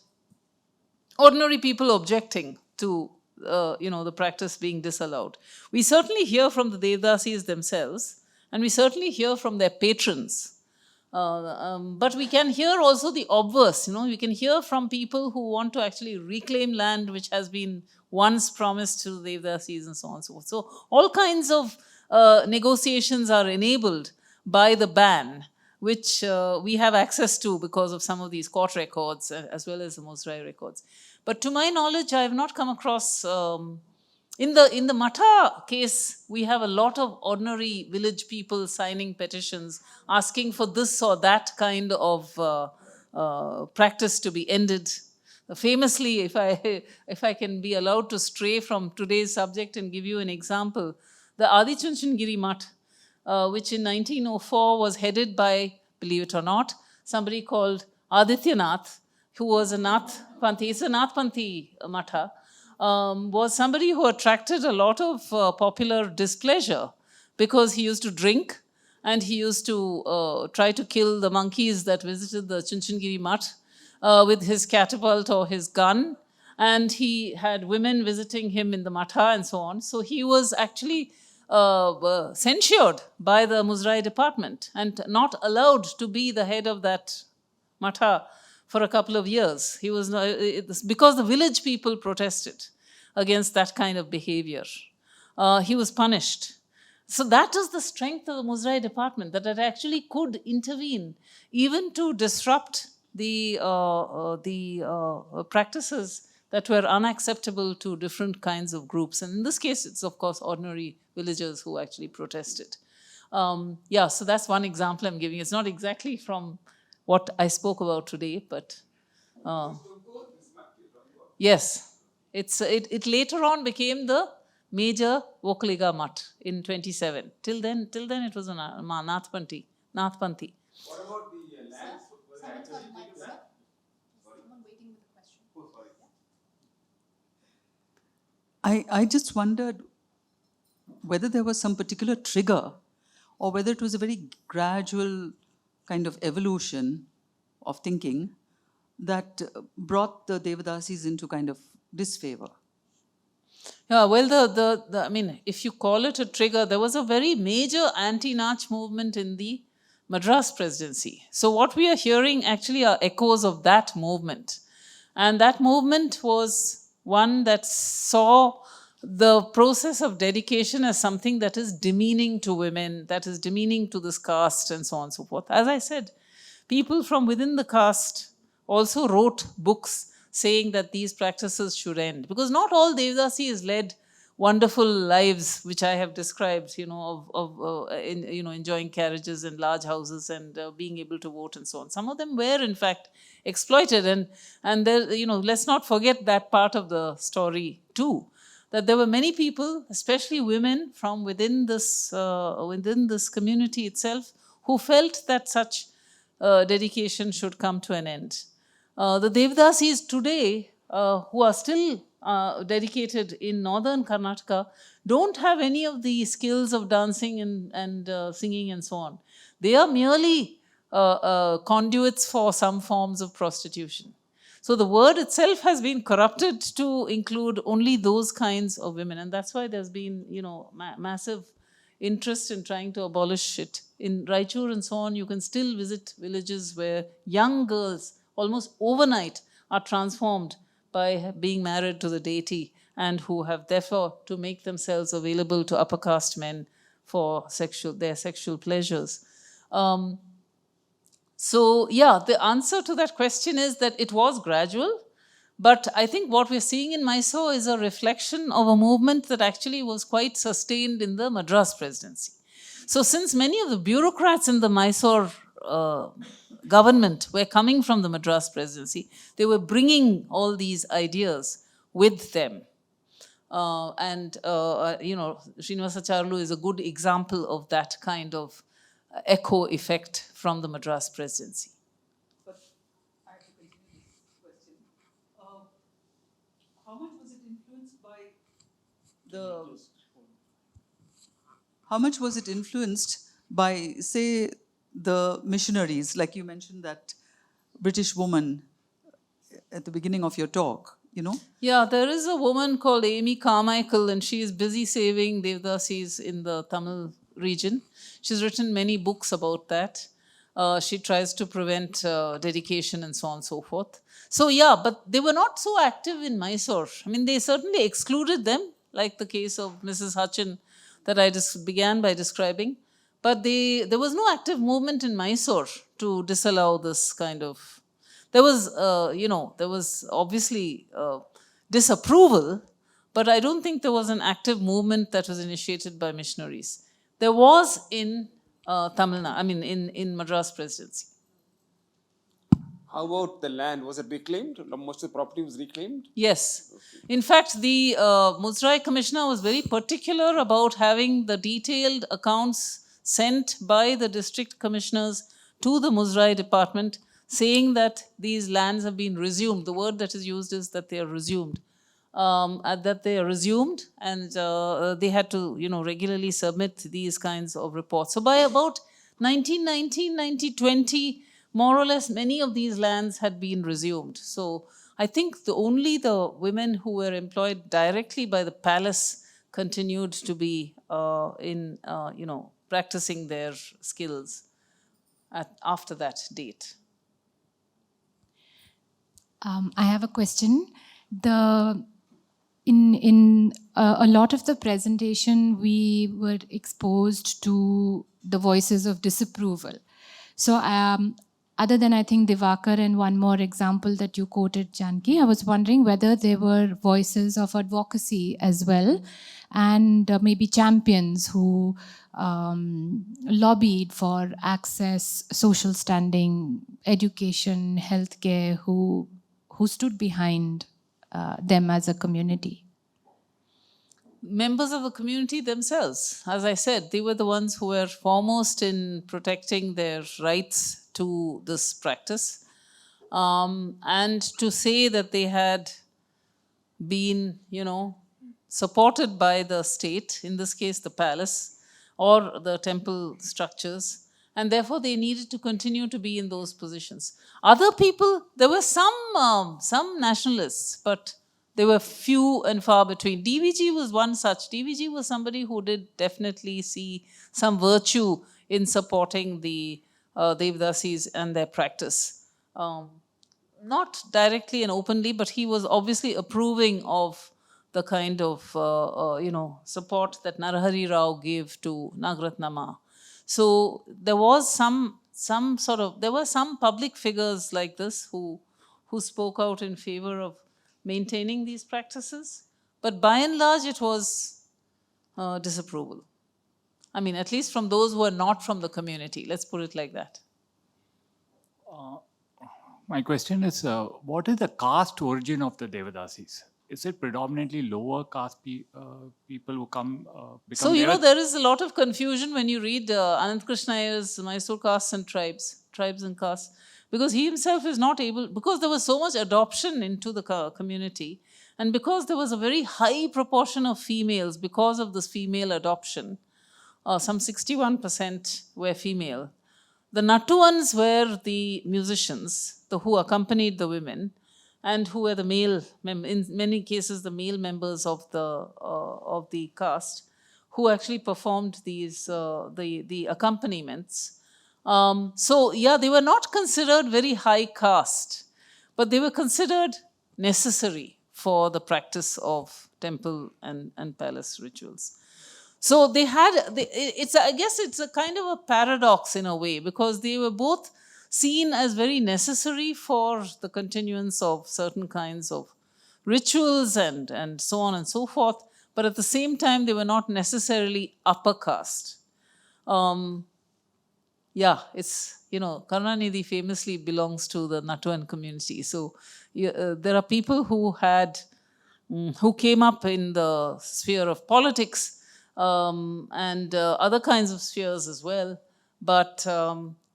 ordinary people objecting to the practice being disallowed. We certainly hear from the Devadasis themselves, and we certainly hear from their patrons. But we can hear also the obverse. We can hear from people who want to actually reclaim land which has been once promised to the Devadasis, and so on and so forth. So all kinds of negotiations are enabled by the ban, which we have access to because of some of these court records as well as the Muzrai records. But to my knowledge, I have not come across in the Matha case, we have a lot of ordinary village people signing petitions asking for this or that kind of practice to be ended. Famously, if I can be allowed to stray from today's subject and give you an example, the Adi Chunchandgiri Mutt, which in 1904 was headed by, believe it or not, somebody called Adityanath, who was a Nathpanthi. It's a Nathpanthi Matha. Was somebody who attracted a lot of popular displeasure because he used to drink and he used to try to kill the monkeys that visited the Chunchandgiri Mutt with his catapult or his gun. And he had women visiting him in the Matha and so on. So he was actually censured by the Muzrai department and not allowed to be the head of that Matha for a couple of years. He was because the village people protested against that kind of behavior. He was punished. So that is the strength of the Muzrai department, that it actually could intervene even to disrupt the practices that were unacceptable to different kinds of groups. And in this case, it's of course ordinary villagers who actually protested. So that's one example I'm giving. It's not exactly from what I spoke about today, but yes, it later on became the major Vokaliga Mutt in 27. Till then it was a Nathpanthi. What about the lands? Was it actually taken back? Someone waiting with a question. Oh, sorry. I just wondered whether there was some particular trigger or whether it was a very gradual kind of evolution of thinking that brought the Devadasis into kind of disfavor. Yeah, well, I mean, if you call it a trigger, there was a very major anti-Nach movement in the Madras presidency. So what we are hearing actually are echoes of that movement. And that movement was one that saw the process of dedication as something that is demeaning to women, that is demeaning to this caste, and so on and so forth. As I said, people from within the caste also wrote books saying that these practices should end. Because not all Devadasis led wonderful lives, which I have described, enjoying carriages and large houses and being able to vote and so on. Some of them were, in fact, exploited. And there, let's not forget that part of the story too, that there were many people, especially women from within this community itself, who felt that such dedication should come to an end. The Devadasis today, who are still dedicated in northern Karnataka, don't have any of the skills of dancing and singing and so on. They are merely conduits for some forms of prostitution. So the word itself has been corrupted to include only those kinds of women, and that's why there's been, massive interest in trying to abolish it. In Raichur and so on, you can still visit villages where young girls, almost overnight, are transformed by being married to the deity, and who have therefore to make themselves available to upper caste men for their sexual pleasures. So yeah, the answer to that question is that it was gradual, but I think what we're seeing in Mysore is a reflection of a movement that actually was quite sustained in the Madras presidency. So since many of the bureaucrats in the Mysore government were coming from the Madras presidency, they were bringing all these ideas with them. Srinivasa Charlu is a good example of that kind of echo effect from the Madras presidency. But I have to continue this question. How much was it influenced by How much was it influenced by, say, the missionaries? Like you mentioned that British woman at the beginning of your talk, Yeah, there is a woman called Amy Carmichael, and she is busy saving Devadasis in the Tamil region. She's written many books about that. She tries to prevent dedication and so on and so forth. So yeah, but they were not so active in Mysore. I mean, they certainly excluded them, like the case of Mrs. Hutchin that I just began by describing. But there was no active movement in Mysore to disallow this kind of. There was, there was obviously disapproval, but I don't think there was an active movement that was initiated by missionaries. There was in Tamil Nadu, in Madras presidency. How about the land? Was it reclaimed? Most of the property was reclaimed? Yes. In fact, the Muzrai Commissioner was very particular about having the detailed accounts sent by the district commissioners to the Muzrai department, saying that these lands have been resumed. The word that is used is that they are resumed. And they had to, regularly submit these kinds of reports. So by about 1919, 1920, more or less, many of these lands had been resumed. So I think only the women who were employed directly by the palace continued to be practicing their skills after that date. I have a question. In a lot of the presentation, we were exposed to the voices of disapproval. So other than, I think, Divakar and one more example that you quoted, Janki, I was wondering whether there were voices of advocacy as well, and maybe champions who lobbied for access, social standing, education, healthcare, who stood behind them as a community. Members of the community themselves. As I said, they were the ones who were foremost in protecting their rights to this practice. And to say that they had been, supported by the state, in this case the palace, or the temple structures, and therefore they needed to continue to be in those positions. Other people, there were some nationalists, but they were few and far between. DVG was one such. DVG was somebody who did definitely see some virtue in supporting the Devadasis and their practice. not directly and openly, but he was obviously approving of the kind of support that Narahari Rao gave to Nagaratnama. So there was there were some public figures like this who spoke out in favor of maintaining these practices, but by and large it was disapproval. I mean, at least from those who are not from the community. Let's put it like that. My question is, what is the caste origin of the Devadasis? Is it predominantly lower caste people who become So, there is a lot of confusion when you read Anand Krishna Iyer's Mysore Castes and Tribes and Castes, because he himself is not able, because there was so much adoption into the community, and because there was a very high proportion of females, because of this female adoption, some 61% were female. The Nattuans were the musicians who accompanied the women, and who were the male, in many cases, the male members of the caste, who actually performed these the accompaniments. So yeah, they were not considered very high caste, but they were considered necessary for the practice of temple and palace rituals. So they had, I guess it's a kind of a paradox in a way, because they were both seen as very necessary for the continuance of certain kinds of rituals and so on and so forth, but at the same time they were not necessarily upper caste. It's, Karunanidhi famously belongs to the Nattuan community. So there are people who came up in the sphere of politics, and other kinds of spheres as well. But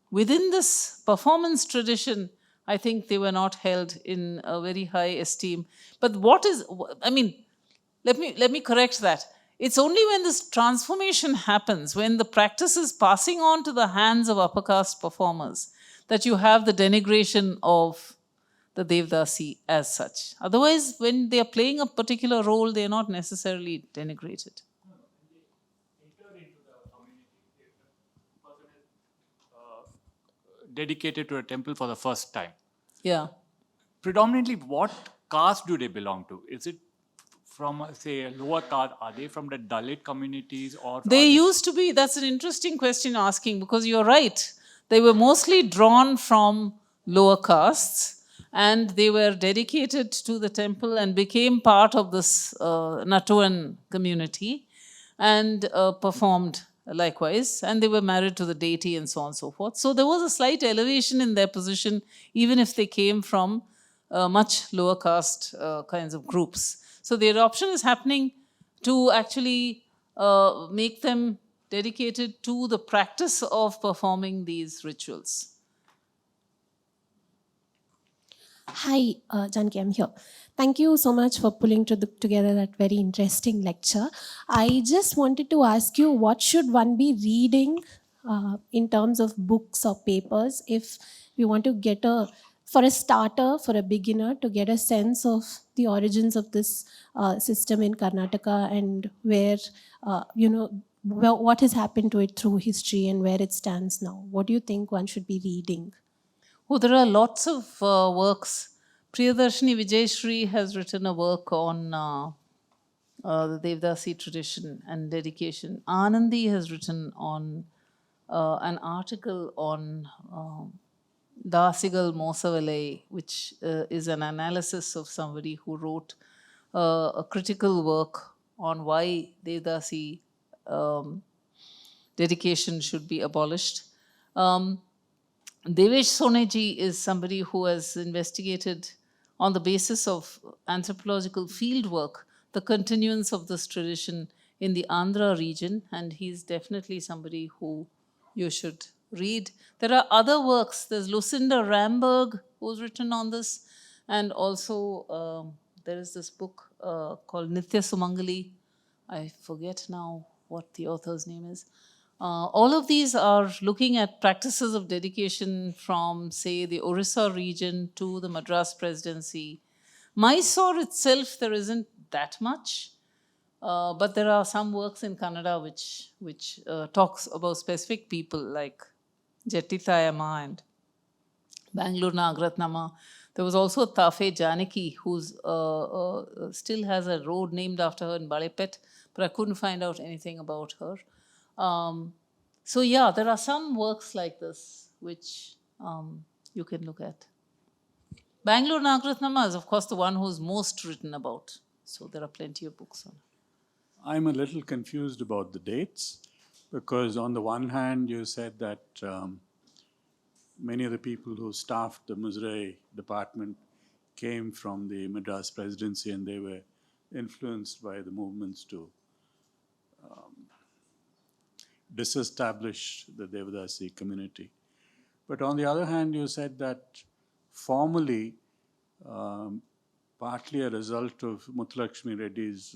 within this performance tradition, I think they were not held in a very high esteem. But let me correct that. It's only when this transformation happens, when the practice is passing on to the hands of upper caste performers, that you have the denigration of the Devadasi as such. Otherwise, when they are playing a particular role, they are not necessarily denigrated. Dedicated to a temple for the first time. Yeah. Predominantly, what caste do they belong to? Is it from, say, a lower caste? Are they from the Dalit communities? Or they used to be. That's an interesting question asking, because you're right. They were mostly drawn from lower castes, and they were dedicated to the temple and became part of this Nattuan community, and performed likewise, and they were married to the deity and so on and so forth. So there was a slight elevation in their position, even if they came from much lower caste kinds of groups. So the adoption is happening to actually make them dedicated to the practice of performing these rituals. Hi, Janki, I'm here. Thank you so much for pulling together that very interesting lecture. I just wanted to ask you, what should one be reading in terms of books or papers if we want to get for a starter, for a beginner, to get a sense of the origins of this system in Karnataka and where, what has happened to it through history and where it stands now? What do you think one should be reading? Oh, there are lots of works. Priyadarshini Vijayashree has written a work on the Devadasi tradition and dedication. Anandi has written on an article on Dasigal Mosavalai, which is an analysis of somebody who wrote a critical work on why Devadasi dedication should be abolished. Devesh Soneji is somebody who has investigated, on the basis of anthropological fieldwork, the continuance of this tradition in the Andhra region, and he's definitely somebody who you should read. There are other works. There's Lucinda Ramberg, who's written on this, and also there is this book called Nitya Sumangali. I forget now what the author's name is. All of these are looking at practices of dedication from, say, the Orissa region to the Madras Presidency. Mysore itself, there isn't that much, but there are some works in Kannada which talks about specific people like Jettitayama and Bangalore Nagaratnama. There was also Tafe Janaki, who's still has a road named after her in Balepet, but I couldn't find out anything about her. So yeah, there are some works like this which you can look at. Bangalore Nagaratnama is, of course, the one who's most written about. So there are plenty of books on it. I'm a little confused about the dates because, on the one hand, you said that many of the people who staffed the Mysore department came from the Madras presidency and they were influenced by the movements to disestablish the Devadasi community. But on the other hand, you said that formally, partly a result of Muthulakshmi Reddy's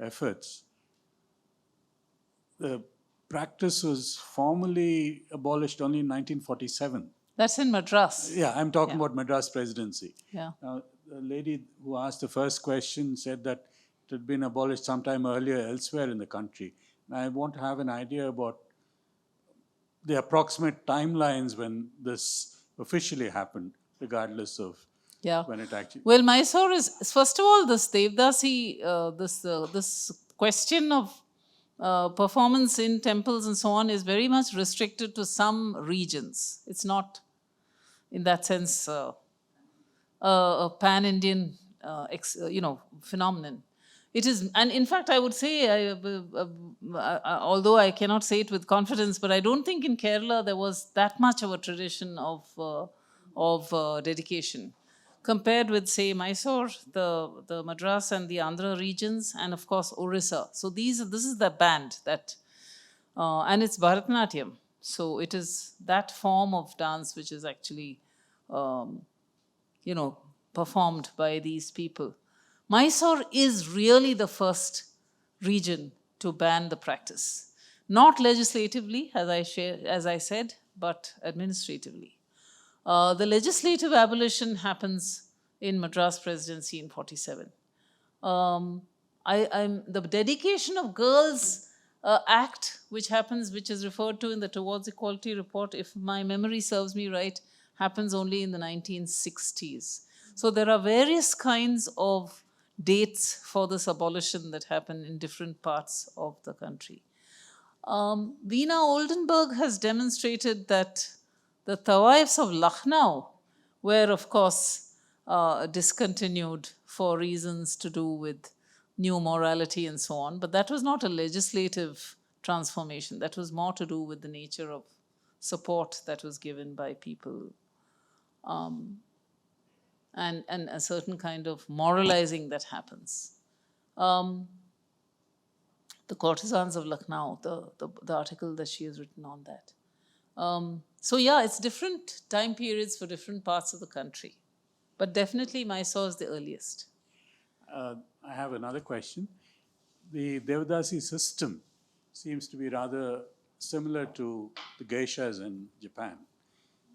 efforts, the practice was formally abolished only in 1947. That's in Madras. Yeah, I'm talking about Madras presidency. Yeah. Now, the lady who asked the first question said that it had been abolished sometime earlier elsewhere in the country. And I want to have an idea about the approximate timelines when this officially happened, regardless of when it actually... Well, Mysore is, first of all, this Devadasi, this question of performance in temples and so on is very much restricted to some regions. It's not, in that sense, a pan-Indian, phenomenon. It is, and in fact, I would say, although I cannot say it with confidence, but I don't think in Kerala there was that much of a tradition of dedication, compared with, say, Mysore, the Madras and the Andhra regions, and of course Orissa. So this is the band that, and it's Bharatanatyam. So it is that form of dance which is actually, performed by these people. Mysore is really the first region to ban the practice. Not legislatively, as I said, but administratively. The legislative abolition happens in Madras Presidency in 47. The dedication of Girls Act, which is referred to in the Towards Equality report, if my memory serves me right, happens only in the 1960s. So there are various kinds of dates for this abolition that happen in different parts of the country. Veena Oldenburg has demonstrated that the Tawaifs of Lucknow were, of course, discontinued for reasons to do with new morality and so on, but that was not a legislative transformation. That was more to do with the nature of support that was given by people, and a certain kind of moralizing that happens. The Courtesans of Lucknow, the article that she has written on that. So yeah, it's different time periods for different parts of the country. But definitely Mysore is the earliest. I have another question. The Devadasi system seems to be rather similar to the geishas in Japan,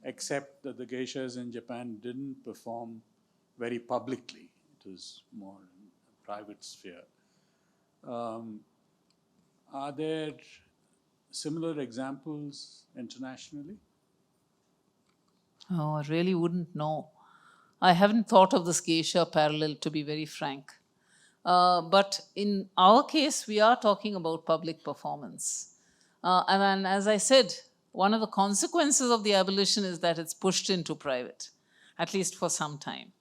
except that the geishas in Japan didn't perform very publicly. It was more in a private sphere. Are there similar examples internationally? Oh, I really wouldn't know. I haven't thought of this geisha parallel, to be very frank. But in our case, we are talking about public performance. And as I said, one of the consequences of the abolition is that it's pushed into private, at least for some time.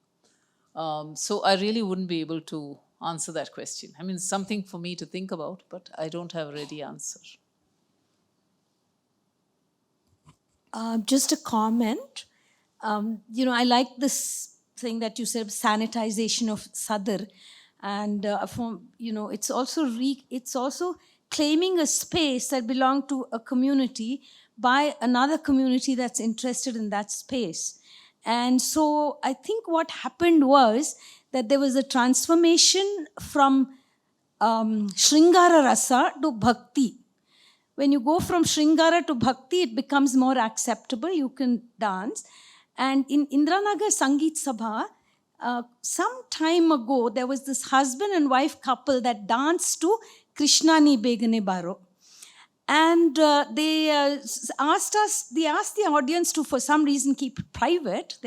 So I really wouldn't be able to answer that question. I mean, it's something for me to think about, but I don't have a ready answer. Just a comment. I like this thing that you said, sanitization of Sadr, and it's also claiming a space that belonged to a community by another community that's interested in that space. And so I think what happened was that there was a transformation from Shringara Rasa to Bhakti. When you go from Shringara to Bhakti, it becomes more acceptable. You can dance. And in Indranagar Sangeet Sabha, some time ago, there was this husband and wife couple that danced to Krishnani Begane Baro. And they asked the audience to, for some reason, keep it private.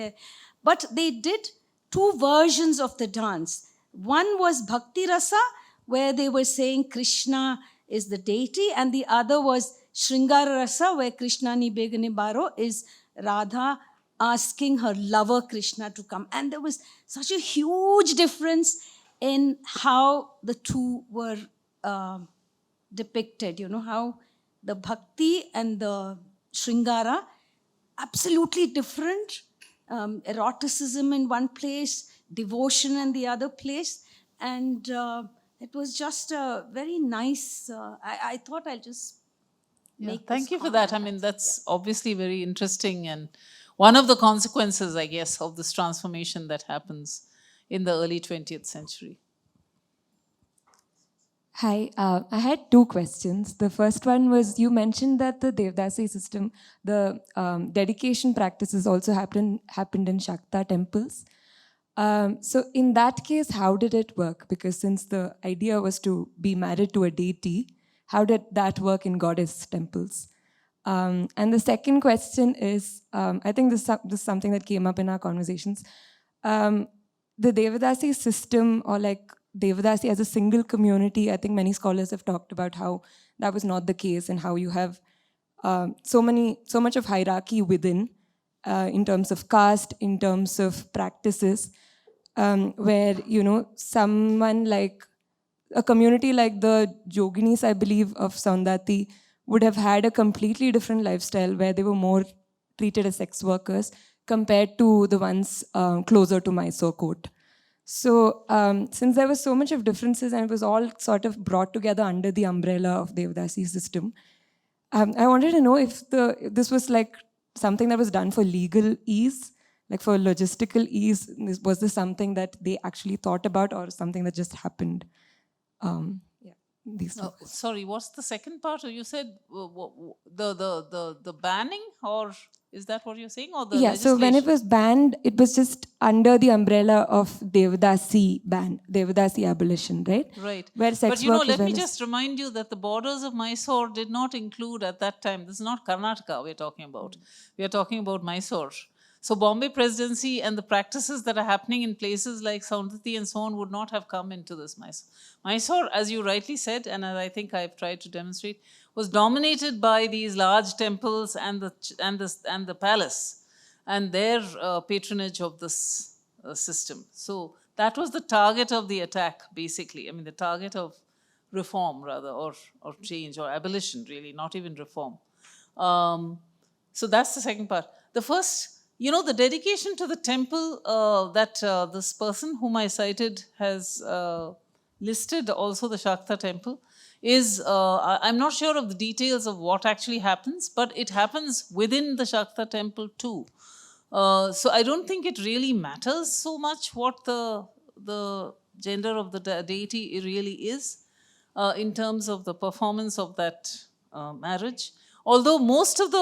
But they did two versions of the dance. One was Bhakti Rasa, where they were saying Krishna is the deity, and the other was Shringara Rasa, where Krishna ni begane baro is Radha asking her lover Krishna to come. And there was such a huge difference in how the two were depicted, how the Bhakti and the Shringara, absolutely different. Eroticism in one place, devotion in the other place. And it was just a very nice, I thought I'll just make Thank this you for that. I mean, that's obviously very interesting and one of the consequences, I guess, of this transformation that happens in the early 20th century. Hi, I had two questions. The first one was, you mentioned that the Devadasi system, the dedication practices also happened in Shakta temples. So in that case, how did it work? Because since the idea was to be married to a deity, how did that work in goddess temples? And the second question is, I think this is something that came up in our conversations. The Devadasi system, or like Devadasi as a single community, I think many scholars have talked about how that was not the case, and how you have so much of hierarchy within, in terms of caste, in terms of practices, where someone like a community like the Yoginis, I believe, of Saundati would have had a completely different lifestyle, where they were more treated as sex workers compared to the ones closer to Mysore court. So since there was so much of differences and it was all sort of brought together under the umbrella of Devadasi system, I wanted to know if this was like something that was done for legal ease, like for logistical ease. Was this something that they actually thought about, or something that just happened? Sorry, what's the second part? You said the banning, or is that what you're saying, or the legislation? So when it was banned, it was just under the umbrella of Devadasi ban, Devadasi abolition, right? Right. Where sex work let me just remind you that the borders of Mysore did not include at that time, this is not Karnataka we're talking about. We are talking about Mysore. So Bombay Presidency and the practices that are happening in places like Saundati and so on would not have come into this Mysore. Mysore, as you rightly said, and as I think I've tried to demonstrate, was dominated by these large temples and the palace and their patronage of this system. So that was the target of the attack, basically. I mean, the target of reform, rather, or change, or abolition, really, not even reform. So that's the second part. The first, the dedication to the temple that this person whom I cited has listed, also the Shakta temple, is, I'm not sure of the details of what actually happens, but it happens within the Shakta temple too. So I don't think it really matters so much what the gender of the deity really is in terms of the performance of that marriage. Although most of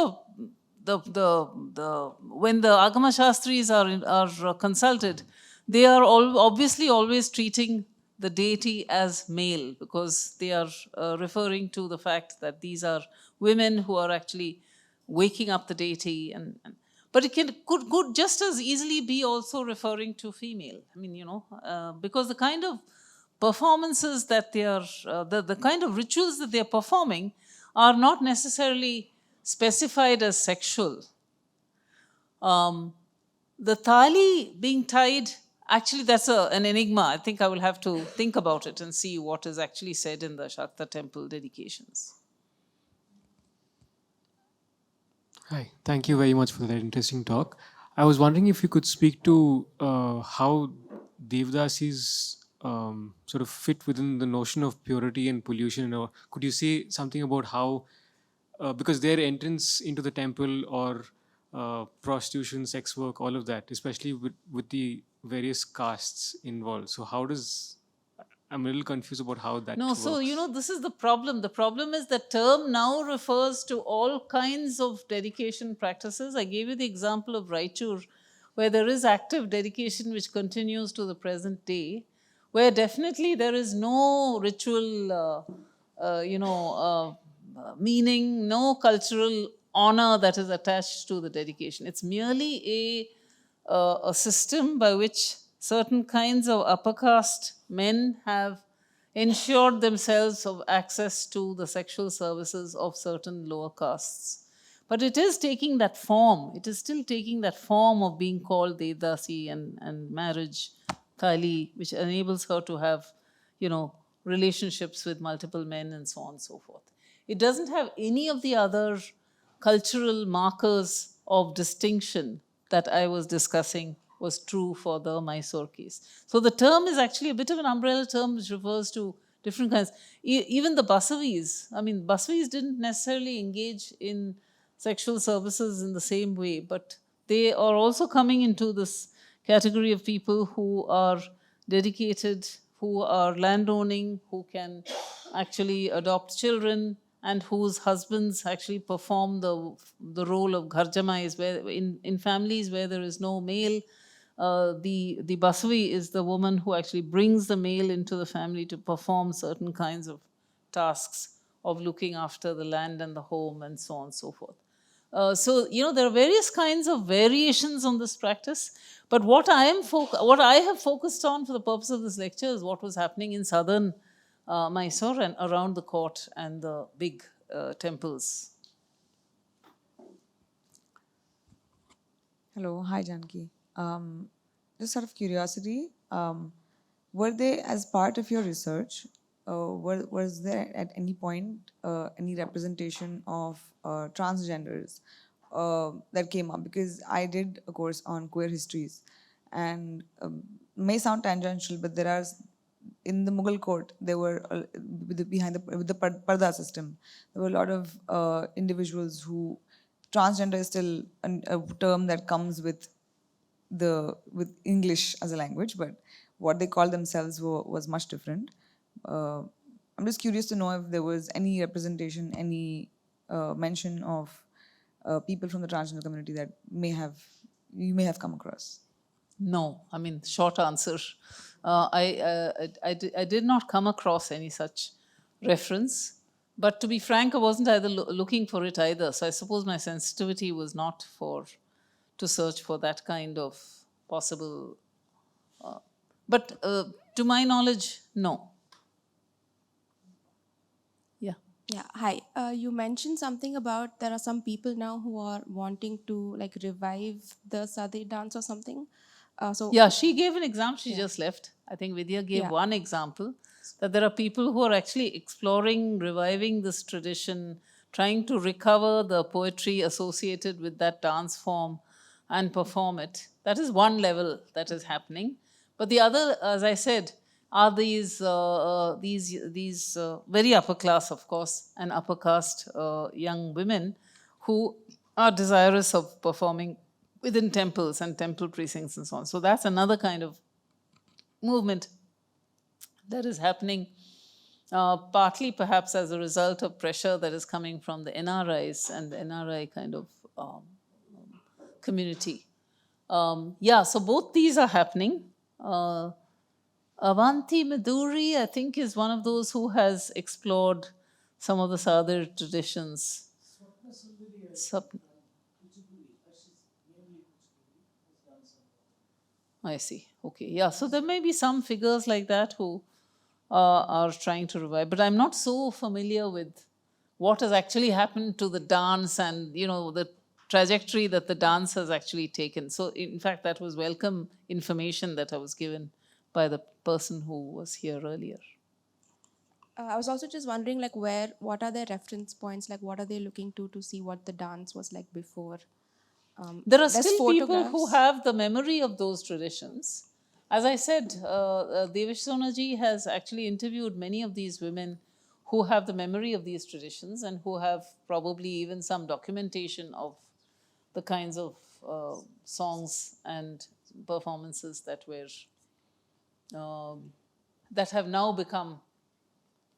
when the Agama Shastris are consulted, they are obviously always treating the deity as male, because they are referring to the fact that these are women who are actually waking up the deity. But it could just as easily be also referring to female. I mean, because the kind of performances that they are, the kind of rituals that they are performing are not necessarily specified as sexual. The thali being tied, actually that's an enigma. I think I will have to think about it and see what is actually said in the Shakta temple dedications. Hi, thank you very much for that interesting talk. I was wondering if you could speak to how Devadasis sort of fit within the notion of purity and pollution. Or could you say something about how, because their entrance into the temple, or prostitution, sex work, all of that, especially with the various castes involved. So how does, I'm a little confused about how that works. So this is the problem. The problem is the term now refers to all kinds of dedication practices. I gave you the example of Raichur, where there is active dedication which continues to the present day, where definitely there is no ritual, meaning, no cultural honor that is attached to the dedication. It's merely a system by which certain kinds of upper caste men have ensured themselves of access to the sexual services of certain lower castes. But it is taking that form, it is still taking that form of being called Devadasi and marriage, Kali, which enables her to have, relationships with multiple men and so on and so forth. It doesn't have any of the other cultural markers of distinction that I was discussing was true for the Mysore case. So the term is actually a bit of an umbrella term which refers to different kinds. Even the Basavis, Basavis didn't necessarily engage in sexual services in the same way, but they are also coming into this category of people who are dedicated, who are landowning, who can actually adopt children, and whose husbands actually perform the role of gharjamais, where in families where there is no male, the Basavi is the woman who actually brings the male into the family to perform certain kinds of tasks of looking after the land and the home and so on and so forth. So there are various kinds of variations on this practice, but what I have focused on for the purpose of this lecture is what was happening in southern Mysore and around the court and the big temples. Hello, hi Janki. Just out of curiosity, were they, as part of your research, was there at any point any representation of transgenders that came up? Because I did a course on queer histories, and may sound tangential, but there are in the Mughal court there were with the parda system, there were a lot of individuals who transgender is still a term that comes with English as a language, but what they called themselves was much different. I'm just curious to know if there was any representation, any mention of people from the transgender community that you may have come across. No, short answer. I did not come across any such reference. But to be frank, I wasn't either looking for it either. So I suppose my sensitivity was not to search for that kind of possible. But to my knowledge, no. Yeah. Yeah. Hi. You mentioned something about there are some people now who are wanting to revive the Sadi dance or something. Yeah, she gave an example. She just left. I think Vidya gave one example, that there are people who are actually exploring, reviving this tradition, trying to recover the poetry associated with that dance form and perform it. That is one level that is happening. But the other, as I said, are these very upper class, of course, and upper caste young women who are desirous of performing within temples and temple precincts and so on. So that's another kind of movement that is happening, partly perhaps as a result of pressure that is coming from the NRIs and the NRI kind of community. So both these are happening. Avanti Madhuri, I think, is one of those who has explored some of the Sadhar traditions. I see. Okay. Yeah. So there may be some figures like that who are trying to revive. But I'm not so familiar with what has actually happened to the dance and, the trajectory that the dance has actually taken. So, in fact, that was welcome information that I was given by the person who was here earlier. I was also just wondering, what are their reference points? What are they looking to see what the dance was like before? There are still people who have the memory of those traditions. As I said, Devesh Sonaji has actually interviewed many of these women who have the memory of these traditions and who have probably even some documentation of the kinds of songs and performances that have now become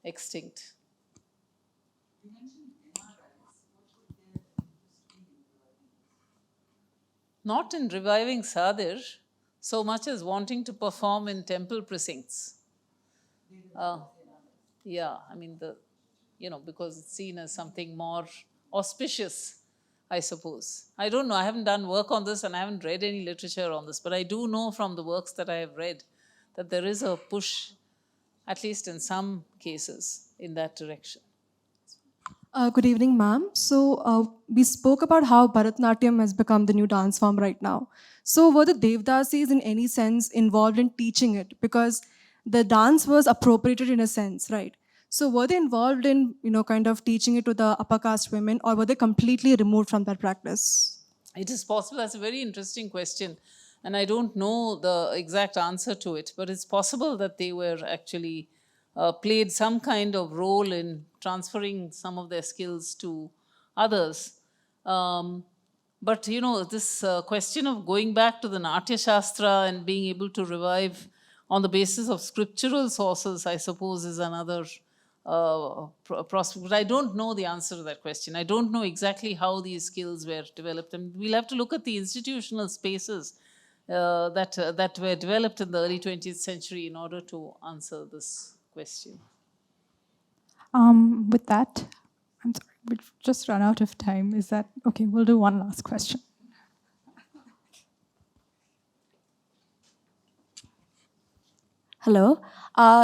extinct. Not in reviving Sadhar, so much as wanting to perform in temple precincts. Because it's seen as something more auspicious, I suppose. I don't know. I haven't done work on this and I haven't read any literature on this, but I do know from the works that I have read that there is a push, at least in some cases, in that direction. Good evening, ma'am. So we spoke about how Bharatanatyam has become the new dance form right now. So were the Devadasis in any sense involved in teaching it? Because the dance was appropriated in a sense, right? So were they involved in, kind of teaching it to the upper caste women, or were they completely removed from that practice? It is possible. That's a very interesting question. And I don't know the exact answer to it, but it's possible that they were actually played some kind of role in transferring some of their skills to others. But, this question of going back to the Natya Shastra and being able to revive on the basis of scriptural sources, I suppose, is another prospect. But I don't know the answer to that question. I don't know exactly how these skills were developed. And we'll have to look at the institutional spaces that were developed in the early 20th century in order to answer this question. With that, I'm sorry, we've just run out of time. Is that okay? We'll do one last question. Hello.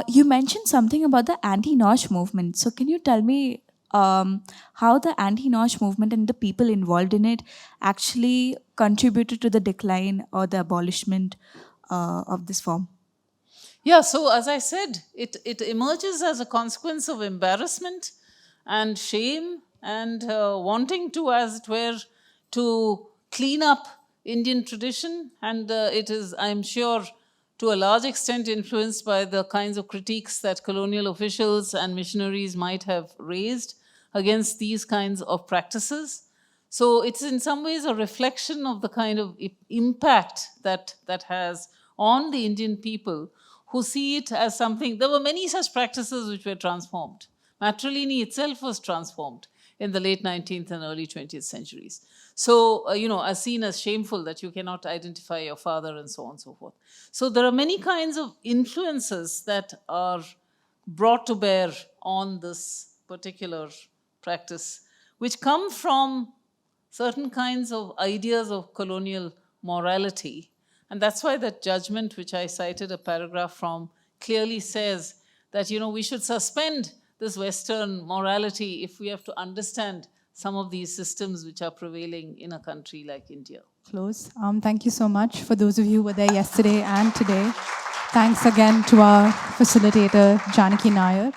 You mentioned something about the anti-Nosh movement. So can you tell me how the anti-Nosh movement and the people involved in it actually contributed to the decline or the abolishment of this form? Yeah, so as I said, it emerges as a consequence of embarrassment and shame and wanting to, as it were, to clean up Indian tradition. And it is, I'm sure, to a large extent influenced by the kinds of critiques that colonial officials and missionaries might have raised against these kinds of practices. So it's in some ways a reflection of the kind of impact that has on the Indian people, who see it as something. There were many such practices which were transformed. Matrilini itself was transformed in the late 19th and early 20th centuries. So, as seen as shameful that you cannot identify your father and so on and so forth. So there are many kinds of influences that are brought to bear on this particular practice, which come from certain kinds of ideas of colonial morality. And that's why that judgment, which I cited a paragraph from, clearly says that, we should suspend this Western morality if we have to understand some of these systems which are prevailing in a country like India. Close. Thank you so much for those of you who were there yesterday and today. Thanks again to our facilitator, Janaki Nair.